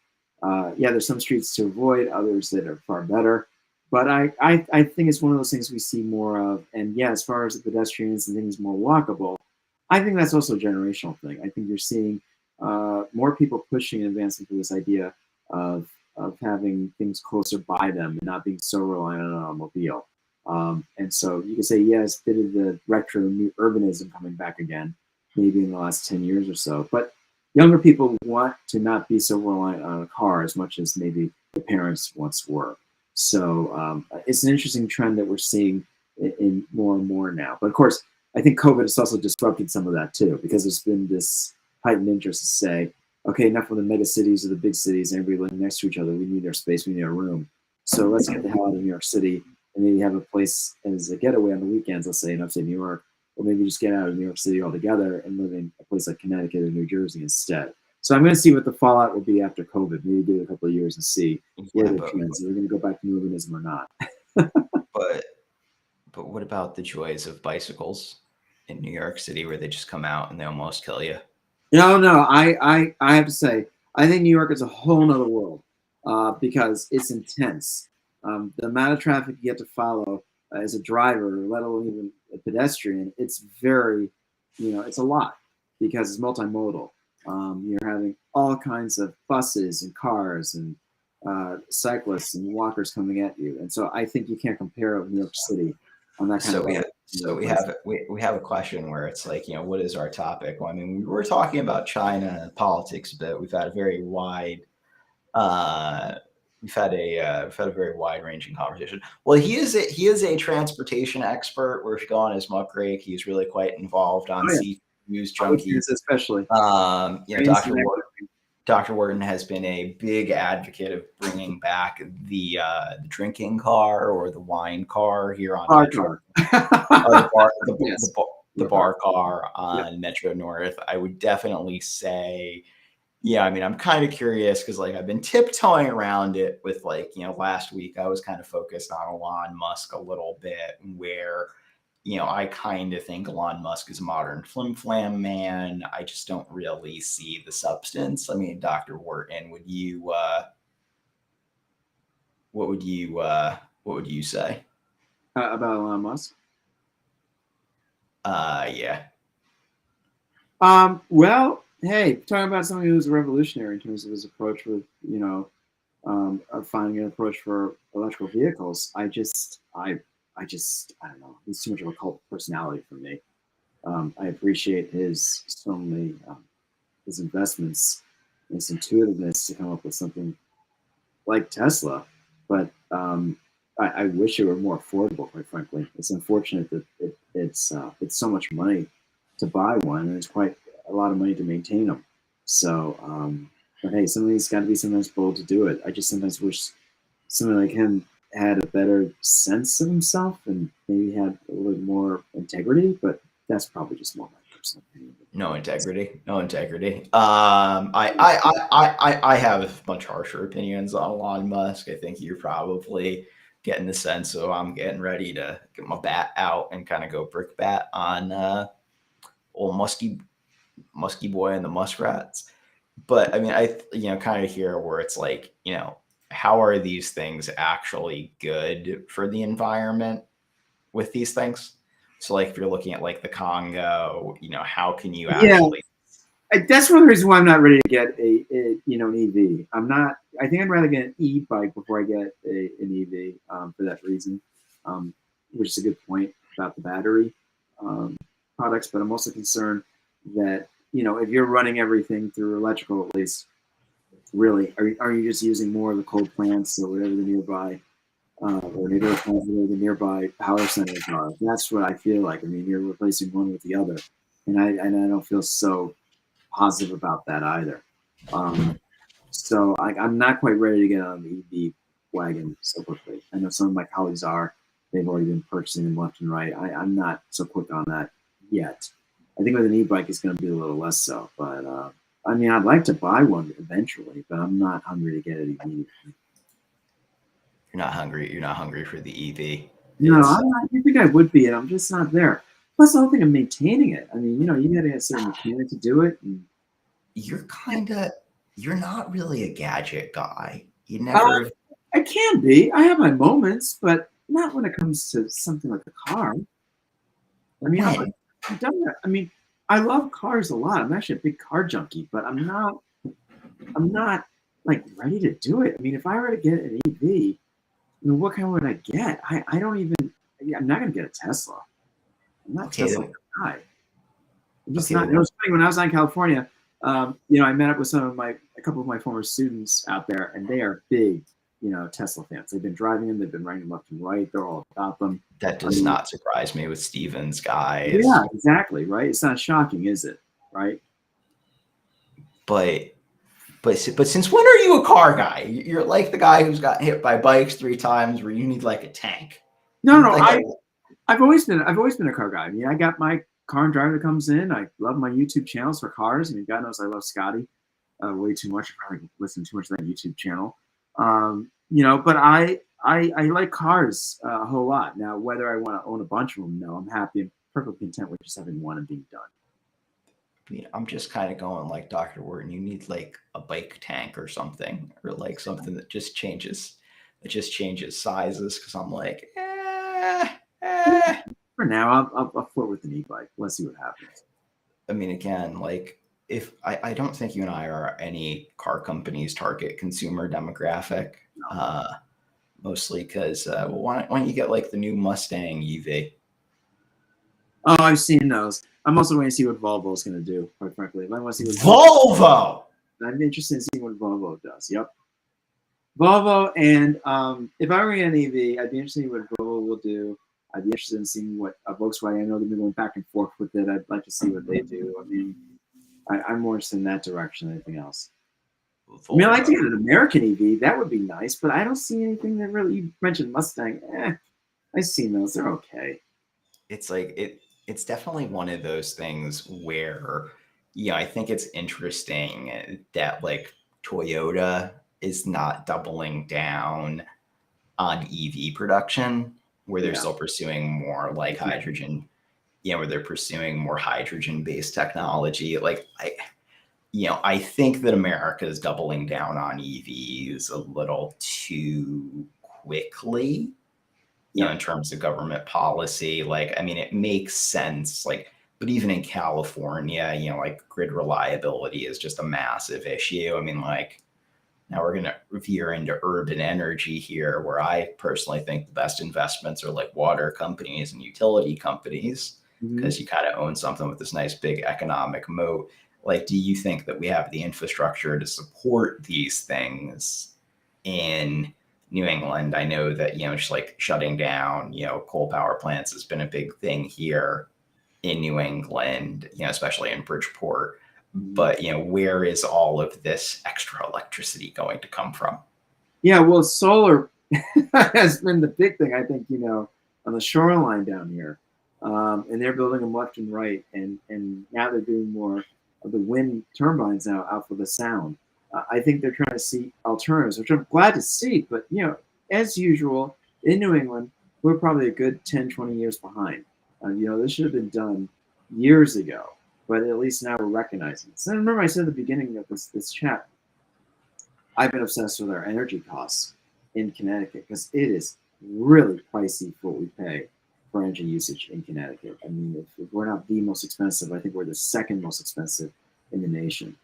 Yeah, there's some streets to avoid, others that are far better. But I think it's one of those things we see more of. And yeah, as far as the pedestrians and things more walkable, I think that's also a generational thing. I think you're seeing more people pushing and advancing to this idea of having things closer by them and not being so reliant on an automobile. And so you can say, yes, bit of the retro new urbanism coming back again, maybe in the last 10 years or so. But younger people want to not be so reliant on a car as much as maybe the parents once were. So it's an interesting trend that we're seeing in more and more now. But of course, I think COVID has also disrupted some of that too, because there's been this heightened interest to say, okay, enough of the mega cities or the big cities, everybody living next to each other. We need our space, we need our room. So let's get the hell out of New York City and maybe have a place as a getaway on the weekends, let's say in upstate New York, or maybe just get out of New York City altogether and live in a place like Connecticut or New Jersey instead. So I'm going to see what the fallout will be after COVID. Maybe give it a couple of years and see where the trends. Are we going to go back to urbanism or not?
but what about the joys of bicycles in New York City, where they just come out and they almost kill you?
No. I have to say, I think New York is a whole nother world because it's intense. The amount of traffic you have to follow as a driver, let alone even a pedestrian, it's very, it's a lot because it's multimodal. You're having all kinds of buses and cars and cyclists and walkers coming at you, and so I think you can't compare with New York City on that kind
So
of
we
level.
have, we have a question where it's like, what is our topic? Well, I mean, we were talking about China and politics a bit. We've had a very wide uh, we've had a very wide ranging conversation. Well, he is a transportation expert. We're going as Muckrake. He's really quite involved on
Oh yeah,
C News Junkie.
especially.
Dr. Wharton has been a big advocate of bringing back the drinking car or the wine car here on Metro. The bar car on Metro North. I would definitely say, yeah, I mean, I'm kind of curious because like I've been tiptoeing around it with like, last week I was kind of focused on Elon Musk a little bit, where I kind of think Elon Musk is a modern flim flam man. I just don't really see the substance. I mean, Dr. Wharton, what would you say?
About Elon Musk?
Yeah.
Well, hey, talking about somebody who's revolutionary in terms of his approach with, finding an approach for electrical vehicles. I don't know. He's too much of a cult personality for me. I appreciate his certainly his investments, his intuitiveness to come up with something like Tesla, but I wish it were more affordable. Quite frankly, it's unfortunate that it's so much money to buy one, and it's quite a lot of money to maintain them. So, but hey, somebody's got to be sometimes bold to do it. I just sometimes wish somebody like him had a better sense of himself and maybe had a little bit more integrity. But that's probably just more my personal opinion.
No integrity. I have a much harsher opinions on Elon Musk. I think you're probably getting the sense of I'm getting ready to get my bat out and kind of go brickbat on old musky boy and the muskrats. But I mean, kind of hear where it's like, how are these things actually good for the environment with these things? So like if you're looking at like the Congo, how can you actually?
That's one of the reasons why I'm not ready to get an EV. I'm not. I think I'd rather get an e-bike before I get an EV for that reason, which is a good point about the battery products. But I'm also concerned that if you're running everything through electrical, at least, really, are you just using more of the coal plants or whatever the nearby or the nearby power centers are? That's what I feel like. I mean, you're replacing one with the other, and I don't feel so positive about that either. So I'm not quite ready to get on the EV wagon so quickly. I know some of my colleagues are. They've already been purchasing them left and right. I'm not so quick on that yet. I think with an e-bike, it's going to be a little less so. But I mean, I'd like to buy one eventually, but I'm not hungry to get it immediately.
You're not hungry. You're not hungry for the EV.
No, I'm not. I think I would be, and I'm just not there. Plus the whole thing of maintaining it. I mean, you got to get a certain mechanic to do it. And,
You're not really a gadget guy. You
uh,
never.
I can be. I have my moments, but not when it comes to something like a car. I mean,
When?
I've done that. I mean, I love cars a lot. I'm actually a big car junkie, but I'm not. I'm not like ready to do it. I mean, if I were to get an EV, I mean, what kind would I get? I don't even. I'm not going to get a Tesla. I'm not a
Okay,
Tesla guy. I'm just
okay.
not. It was funny when I was out in California. I met up with a couple of my former students out there, and they are big, Tesla fans. They've been driving them. They've been riding them left and right. They're all about them.
That
I
does
mean,
not surprise me with Stevens guys.
yeah, exactly. Right. It's not shocking, is it? Right.
But but since when are you a car guy? You're like the guy who's got hit by bikes 3 times, where you need like a tank.
No,
You
no.
like a,
I've always been a car guy. I mean, I got my car and driver that comes in. I love my YouTube channels for cars. I mean, God knows I love Scotty way too much. I probably listen too much to that YouTube channel. But I like cars a whole lot. Now, whether I want to own a bunch of them, no, I'm happy and perfectly content with just having one and being done.
I'm just kind of going like Dr. Wharton. You need like a bike tank or something, or like something that just changes sizes. Because I'm like, eh.
For now, I'll flirt with an e-bike. Let's see what happens.
I mean, again, like if I don't think you and I are any car company's target consumer demographic. Mostly because why don't you get like the new Mustang EV?
Oh, I've seen those. I'm also waiting to see what Volvo is going to do. Quite frankly, I want to see what
Volvo.
I'm interested in seeing what Volvo does. Yep. Volvo, and if I were in an EV, I'd be interested in what Volvo will do. I'd be interested in seeing what Volkswagen. I know they've been going back and forth with it. I'd like to see what they do. I mean, I'm more interested in that direction than anything else. I mean, I'd like to get an American EV. That would be nice, but I don't see anything that really. You mentioned Mustang. I've seen those. They're okay.
It's like it's definitely one of those things where I think it's interesting that like Toyota is not doubling down on EV production, where they're
Yeah.
still pursuing more like hydrogen, where they're pursuing more hydrogen based technology. Like I think that America is doubling down on EVs a little too quickly, in terms of government policy. Like, I mean, it makes sense. Like, but even in California, like grid reliability is just a massive issue. I mean, like, now we're going to veer into urban energy here, where I personally think the best investments are like water companies and utility companies, because you kind of own something with this nice big economic moat. Like, do you think that we have the infrastructure to support these things in New England? I know that, just like shutting down, coal power plants has been a big thing here in New England, especially in Bridgeport. But, where is all of this extra electricity going to come from?
Yeah, well, solar has been the big thing, I think, on the shoreline down here. And they're building them left and right. And now they're doing more of the wind turbines now out for the sound. I think they're trying to see alternatives, which I'm glad to see. But, as usual, in New England, we're probably a good 10, 20 years behind. This should have been done years ago, but at least now we're recognizing it. So remember I said at the beginning of this chat, I've been obsessed with our energy costs in Connecticut because it is really pricey for what we pay for energy usage in Connecticut. I mean, if we're not the most expensive, I think we're the second most expensive in the nation.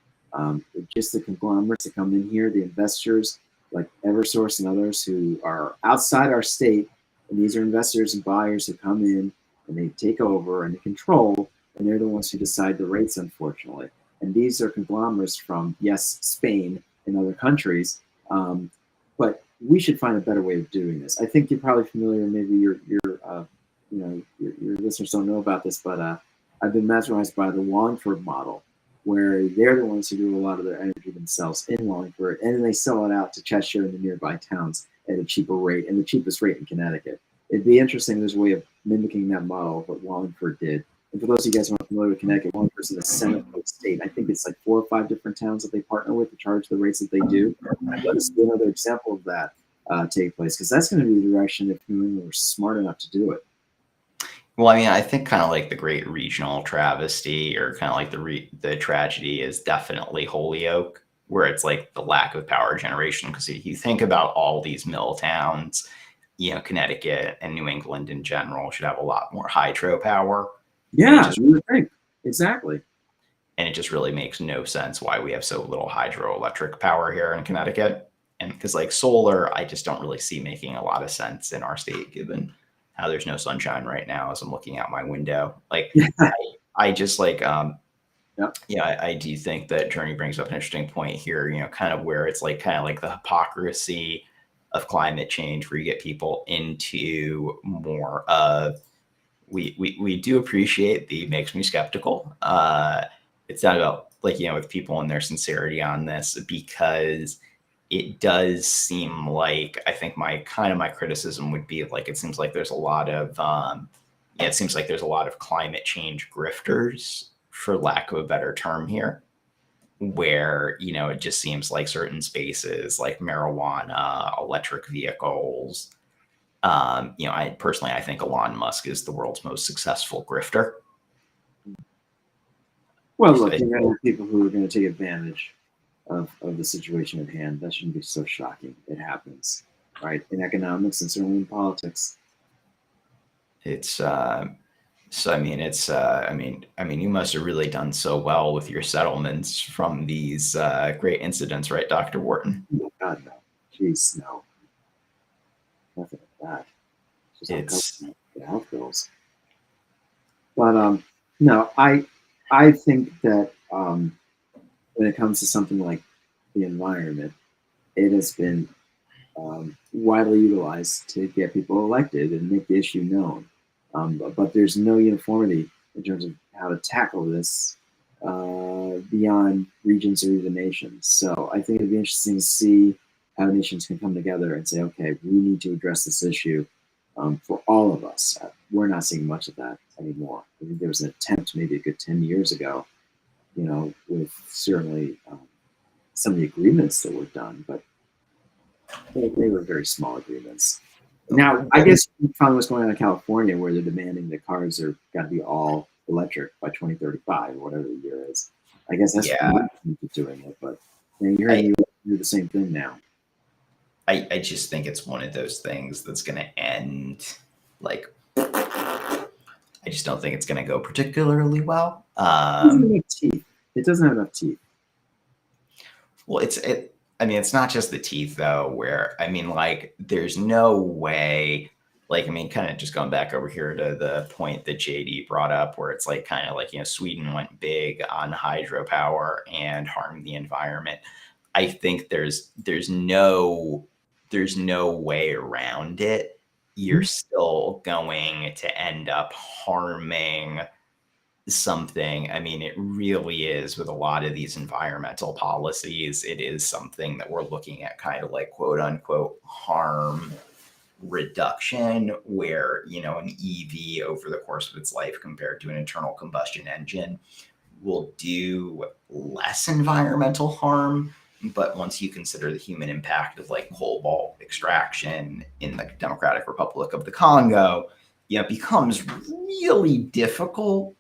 Just the conglomerates that come in here, the investors like Eversource and others who are outside our state, and these are investors and buyers who come in and they take over and they control, and they're the ones who decide the rates, unfortunately. And these are conglomerates from, yes, Spain and other countries, but we should find a better way of doing this. I think you're probably familiar, maybe your listeners don't know about this, but I've been mesmerized by the Wallingford model, where they're the ones who do a lot of their energy themselves in Wallingford, and then they sell it out to Cheshire and the nearby towns at a cheaper rate, and the cheapest rate in Connecticut. It'd be interesting. There's a way of mimicking that model of what Wallingford did. And for those of you guys who aren't familiar with Connecticut, Wallingford's in the center of the state. I think it's like 4 or 5 different towns that they partner with to charge the rates that they do. I'd love to see another example of that take place, because that's going to be the direction if New England were smart enough to do it.
Well, I mean, I think kind of like the great regional travesty, or kind of like the tragedy, is definitely Holyoke, where it's like the lack of power generation. Because if you think about all these mill towns, Connecticut and New England in general should have a lot more hydropower, and it
Yeah,
just
you would think. Exactly.
really makes no sense why we have so little hydroelectric power here in Connecticut. And because like solar, I just don't really see making a lot of sense in our state, given how there's no sunshine right now as I'm looking out my window. Like
Yeah.
I just like
Yep.
yeah, I do think that Journey brings up an interesting point here, kind of where it's like kind of like the hypocrisy of climate change, where you get people into more of we do appreciate the makes me skeptical. It's not about like, with people and their sincerity on this, because it does seem like, I think my criticism would be like, it seems like there's a lot of yeah, it seems like there's a lot of climate change grifters, for lack of a better term here, where it just seems like certain spaces like marijuana, electric vehicles, I think Elon Musk is the world's most successful grifter.
Well,
So
look, you're going to have people who are going to take advantage of the situation at hand. That shouldn't be so shocking. It happens, right? In economics and certainly in politics.
it's so I mean it's you must have really done so well with your settlements from these great incidents, right, Dr. Wharton?
Oh, God, no. Jeez, no. Nothing like that. Just how
It's
the health bills. But no, I think that when it comes to something like the environment, it has been widely utilized to get people elected and make the issue known. But there's no uniformity in terms of how to tackle this beyond regions or even nations. So I think it'd be interesting to see how nations can come together and say, okay, we need to address this issue for all of us. We're not seeing much of that anymore. I think there was an attempt maybe a good 10 years ago, with certainly some of the agreements that were done, but they were very small agreements. Now, I guess you found what's going on in California, where they're demanding that cars are got to be all electric by 2035 or whatever the year is. I guess that's
yeah.
one reason for doing it, but you're
I,
in do the same thing now.
I just think it's one of those things that's going to end like, I just don't think it's going to go particularly well.
It doesn't have enough teeth. It doesn't have enough teeth.
Well, I mean, it's not just the teeth though, where, I mean, like, there's no way, like, I mean, kind of just going back over here to the point that JD brought up, where it's like, kind of like, Sweden went big on hydropower and harmed the environment. I think there's no way around it. You're
Mhm.
still going to end up harming something. I mean, it really is, with a lot of these environmental policies, it is something that we're looking at, kind of like quote unquote harm reduction, where, an EV over the course of its life compared to an internal combustion engine will do less environmental harm. But once you consider the human impact of like cobalt extraction in the Democratic Republic of the Congo, it becomes really difficult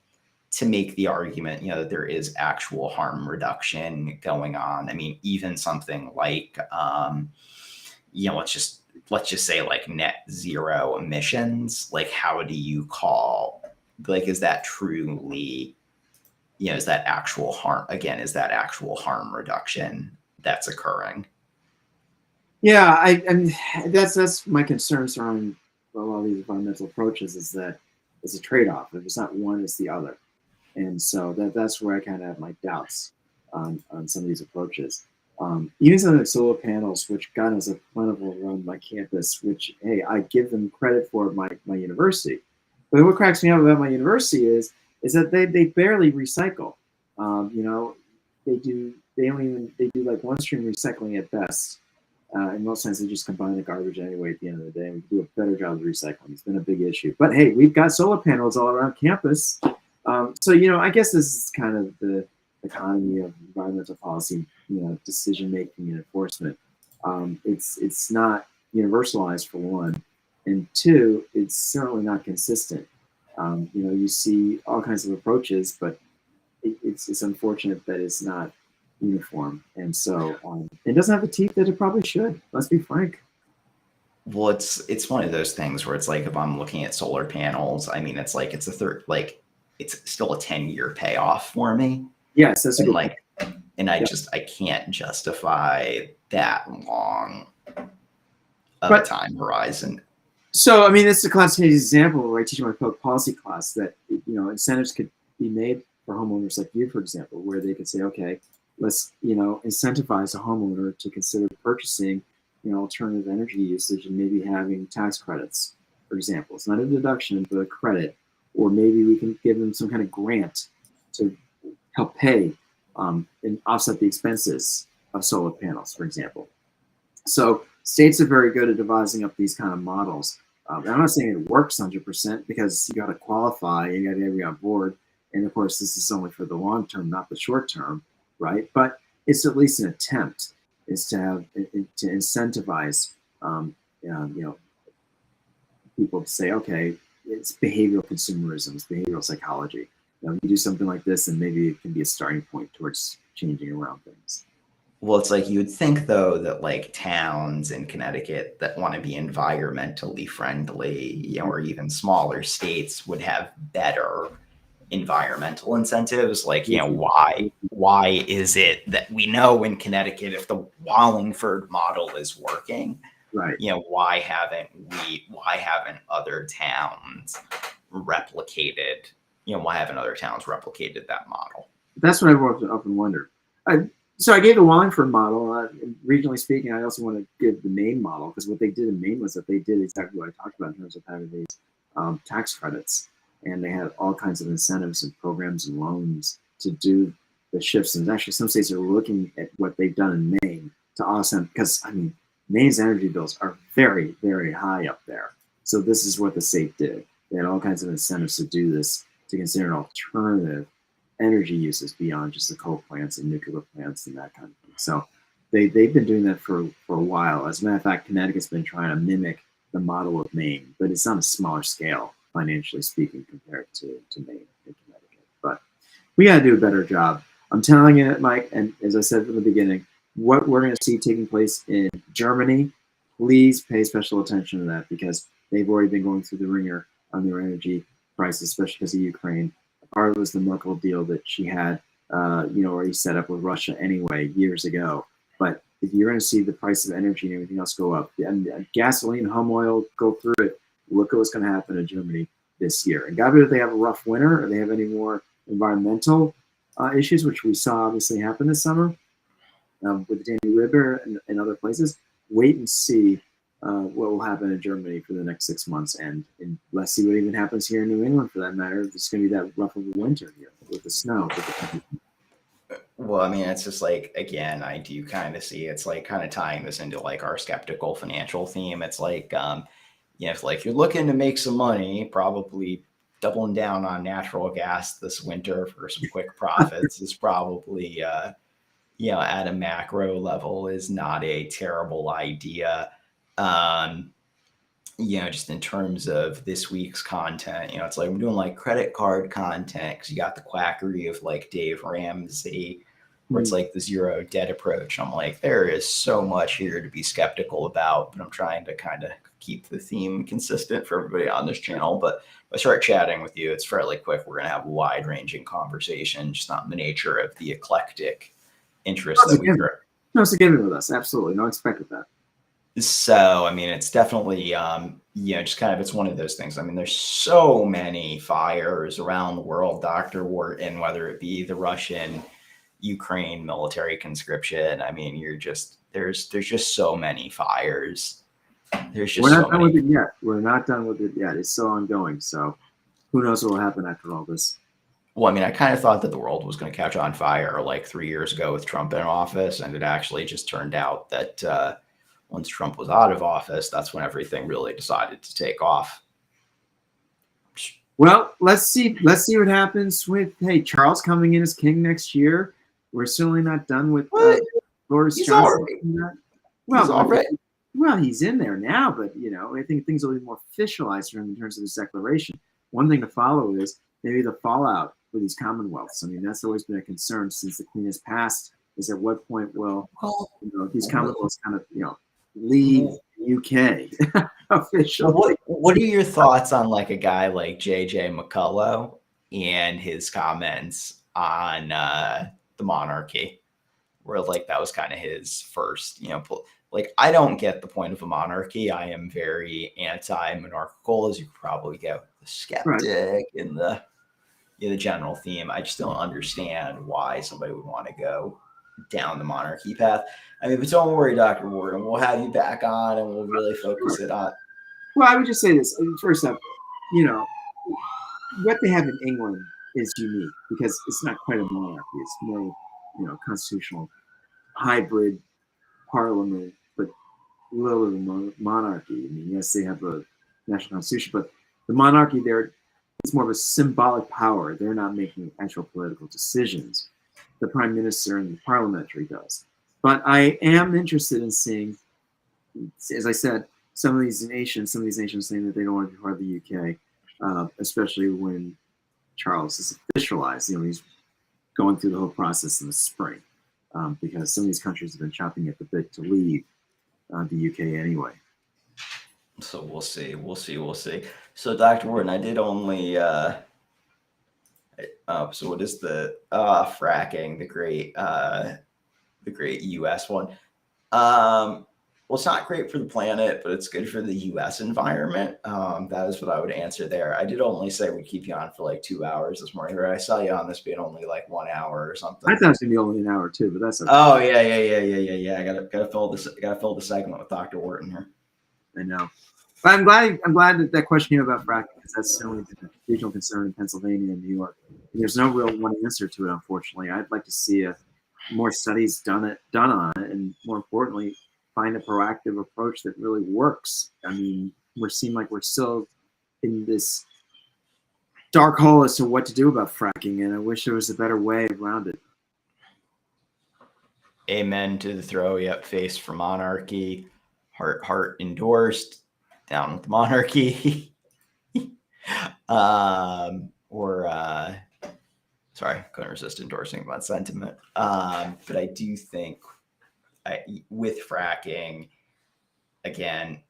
to make the argument, that there is actual harm reduction going on. I mean, even something like, let's just say like net zero emissions. Like, how do you call, like, is that truly, is that actual harm? Again, is that actual harm reduction that's occurring?
Yeah, and that's my concern surrounding a lot of these environmental approaches is that it's a trade-off. If it's not one, it's the other. And so that's where I kind of have my doubts on some of these approaches. Even something like solar panels, which God has a plentiful around my campus, which, hey, I give them credit for my university. But what cracks me up about my university is that they barely recycle. They don't even they do like one stream recycling at best. In most times, they just combine the garbage anyway at the end of the day. We do a better job of recycling. It's been a big issue. But hey, we've got solar panels all around campus. So, I guess this is kind of the economy of environmental policy, decision making and enforcement. It's not universalized for one, and two, it's certainly not consistent. You see all kinds of approaches, but it's unfortunate that it's not uniform, and so it doesn't have the teeth that it probably should. Let's be frank.
Well, it's one of those things where it's like if I'm looking at solar panels, I mean, it's like it's a third, like it's still a 10-year payoff for me,
Yes, that's a
and
good point.
like, and
Yeah.
I can't justify that long of a
But
time horizon.
so, I mean, it's a classic example where I teach my public policy class that, incentives could be made for homeowners like you, for example, where they could say, okay, let's, incentivize a homeowner to consider purchasing, alternative energy usage and maybe having tax credits, for example. It's not a deduction, but a credit. Or maybe we can give them some kind of grant to help pay and offset the expenses of solar panels, for example. So states are very good at devising up these kind of models. I'm not saying it works 100% because you got to qualify, you got to get everybody on board, and of course this is only for the long term, not the short term, right? But it's at least an attempt is to have to incentivize, people to say, okay, it's behavioral consumerism, it's behavioral psychology. You do something like this, and maybe it can be a starting point towards changing around things.
Well, it's like you would think though that like towns in Connecticut that want to be environmentally friendly, or even smaller states would have better environmental incentives. Like, why is it that we know in Connecticut if the Wallingford model is working,
Right.
why haven't other towns replicated, why haven't other towns replicated that model?
That's what I've often wondered. So I gave the Wallingford model. Regionally speaking, I also want to give the Maine model, because what they did in Maine was that they did exactly what I talked about in terms of having these tax credits, and they had all kinds of incentives and programs and loans to do the shifts. And actually, some states are looking at what they've done in Maine to offset, because I mean, Maine's energy bills are very, very high up there. So this is what the state did. They had all kinds of incentives to do this, to consider an alternative energy uses beyond just the coal plants and nuclear plants and that kind of thing. So they've been doing that for a while. As a matter of fact, Connecticut's been trying to mimic the model of Maine, but it's on a smaller scale, financially speaking, compared to Maine and Connecticut. But we got to do a better job. I'm telling you, Mike, and as I said from the beginning, what we're going to see taking place in Germany, please pay special attention to that, because they've already been going through the ringer on their energy prices, especially because of Ukraine. Part of it was the Merkel deal that she had, already set up with Russia anyway years ago. But if you're going to see the price of energy and everything else go up, and gasoline, home oil, go through it, look at what's going to happen in Germany this year. And God forbid if they have a rough winter or they have any more environmental issues, which we saw obviously happen this summer with the Danube River and other places. Wait and see what will happen in Germany for the next 6 months, and let's see what even happens here in New England, for that matter. It's going to be that rough of a winter here with the snow.
Well, I mean, it's just like, again, I do kind of see it's like kind of tying this into like our skeptical financial theme. It's like, if like you're looking to make some money, probably doubling down on natural gas this winter for some quick profits is probably, at a macro level is not a terrible idea. Just in terms of this week's content, it's like I'm doing like credit card content because you got the quackery of like Dave Ramsey, where it's like the zero debt approach. I'm like, there is so much here to be skeptical about, but I'm trying to kind of keep the theme consistent for everybody on this channel. But if I start chatting with you, it's fairly quick. We're going to have a wide ranging conversation, just not in the nature of the eclectic interest that we create.
No, it's a given with us. Absolutely. No, expect with that.
So, I mean, it's definitely, just kind of, it's one of those things. I mean, there's so many fires around the world, Dr. Wharton, whether it be the Russian, Ukraine military conscription. I mean, there's just so many fires. There's just
We're not done with it yet. We're not done with it yet. It's still ongoing. So who knows what will happen after all this?
Well, I mean, I kind of thought that the world was going to catch on fire like 3 years ago with Trump in office. And it actually just turned out that, once Trump was out of office, that's when everything really decided to take off.
Well, let's see what happens with Charles coming in as king next year. We're certainly not done with Boris Johnson. Well, he's in there now, but I think things will be more officialized for him in terms of his declaration. one thing to follow is maybe the fallout for these commonwealths. I mean, that's always been a concern since the Queen has passed. Is at what point will these commonwealths kind of leave the UK officially?
What are your thoughts on like a guy like JJ McCullough and his comments on the monarchy, where like that was kind of his first, like I don't get the point of a monarchy. I am very anti-monarchical, as you could probably get with the Skeptic and the general theme. I just don't understand why somebody would want to go down the monarchy path. I mean, but don't worry, Dr. Wharton. We'll have you back on and we'll really focus it on.
Well, I would just say this. First up, what they have in England is unique because it's not quite a monarchy. It's more, constitutional hybrid parliament, but a little bit of monarchy. I mean, yes, they have a national constitution, but the monarchy there, it's more of a symbolic power. They're not making actual political decisions. The prime minister and the parliamentary does. But I am interested in seeing, as I said, some of these nations saying that they don't want to be part of the UK, especially when Charles is officialized. He's going through the whole process in the spring, because some of these countries have been chopping at the bit to leave the UK anyway.
So we'll see. So Dr. Wharton, I did only. So what is the fracking? The great U.S. one. Well, it's not great for the planet, but it's good for the U.S. environment. That is what I would answer there. I did only say we'd keep you on for like 2 hours this morning, right? I saw you on this being only like 1 hour or something.
I thought it was gonna be only an hour too, but that's okay.
Oh yeah. I gotta fill the segment with Dr. Wharton here.
I know. But I'm glad that question came about fracking, because that's certainly been a regional concern in Pennsylvania and New York. And there's no real one answer to it, unfortunately. I'd like to see more studies done on it, and more importantly, find a proactive approach that really works. I mean, we're still in this dark hole as to what to do about fracking, and I wish there was a better way around it.
Amen to the throw. Yep, face for monarchy. Heart endorsed. Down with the monarchy. Sorry, couldn't resist endorsing that sentiment. But I do think with fracking, again,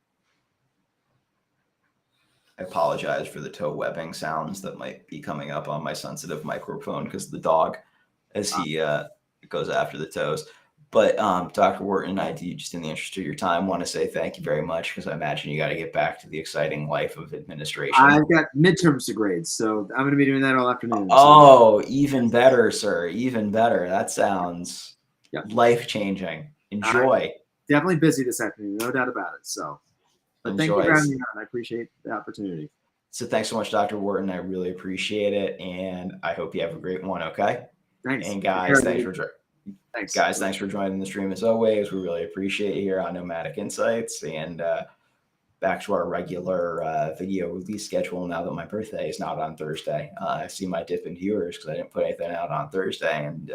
I apologize for the toe webbing sounds that might be coming up on my sensitive microphone because the dog, as he goes after the toes. But Dr. Wharton, I do, just in the interest of your time, want to say thank you very much, because I imagine you got to get back to the exciting life of administration.
I've got midterms to grade, so I'm going to be doing that all afternoon.
Oh, so. Even better, sir. Even better. That sounds life-changing. Enjoy.
Definitely busy this afternoon, no doubt about it. So, but thank you for having me on. I appreciate the opportunity.
So thanks so much, Dr. Wharton. I really appreciate it, and I hope you have a great one, okay?
Thanks.
And guys, thanks for joining the stream as always. We really appreciate you here on Nomadic Insights, and back to our regular video release schedule now that my birthday is not on Thursday. I see my dip in viewers because I didn't put anything out on Thursday, and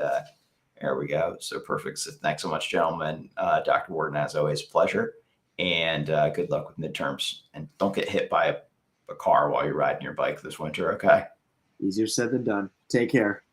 there we go. So perfect. So thanks so much, gentlemen. Dr. Wharton, as always, pleasure, and good luck with midterms. And don't get hit by a car while you're riding your bike this winter, okay?
Easier said than done. Take care.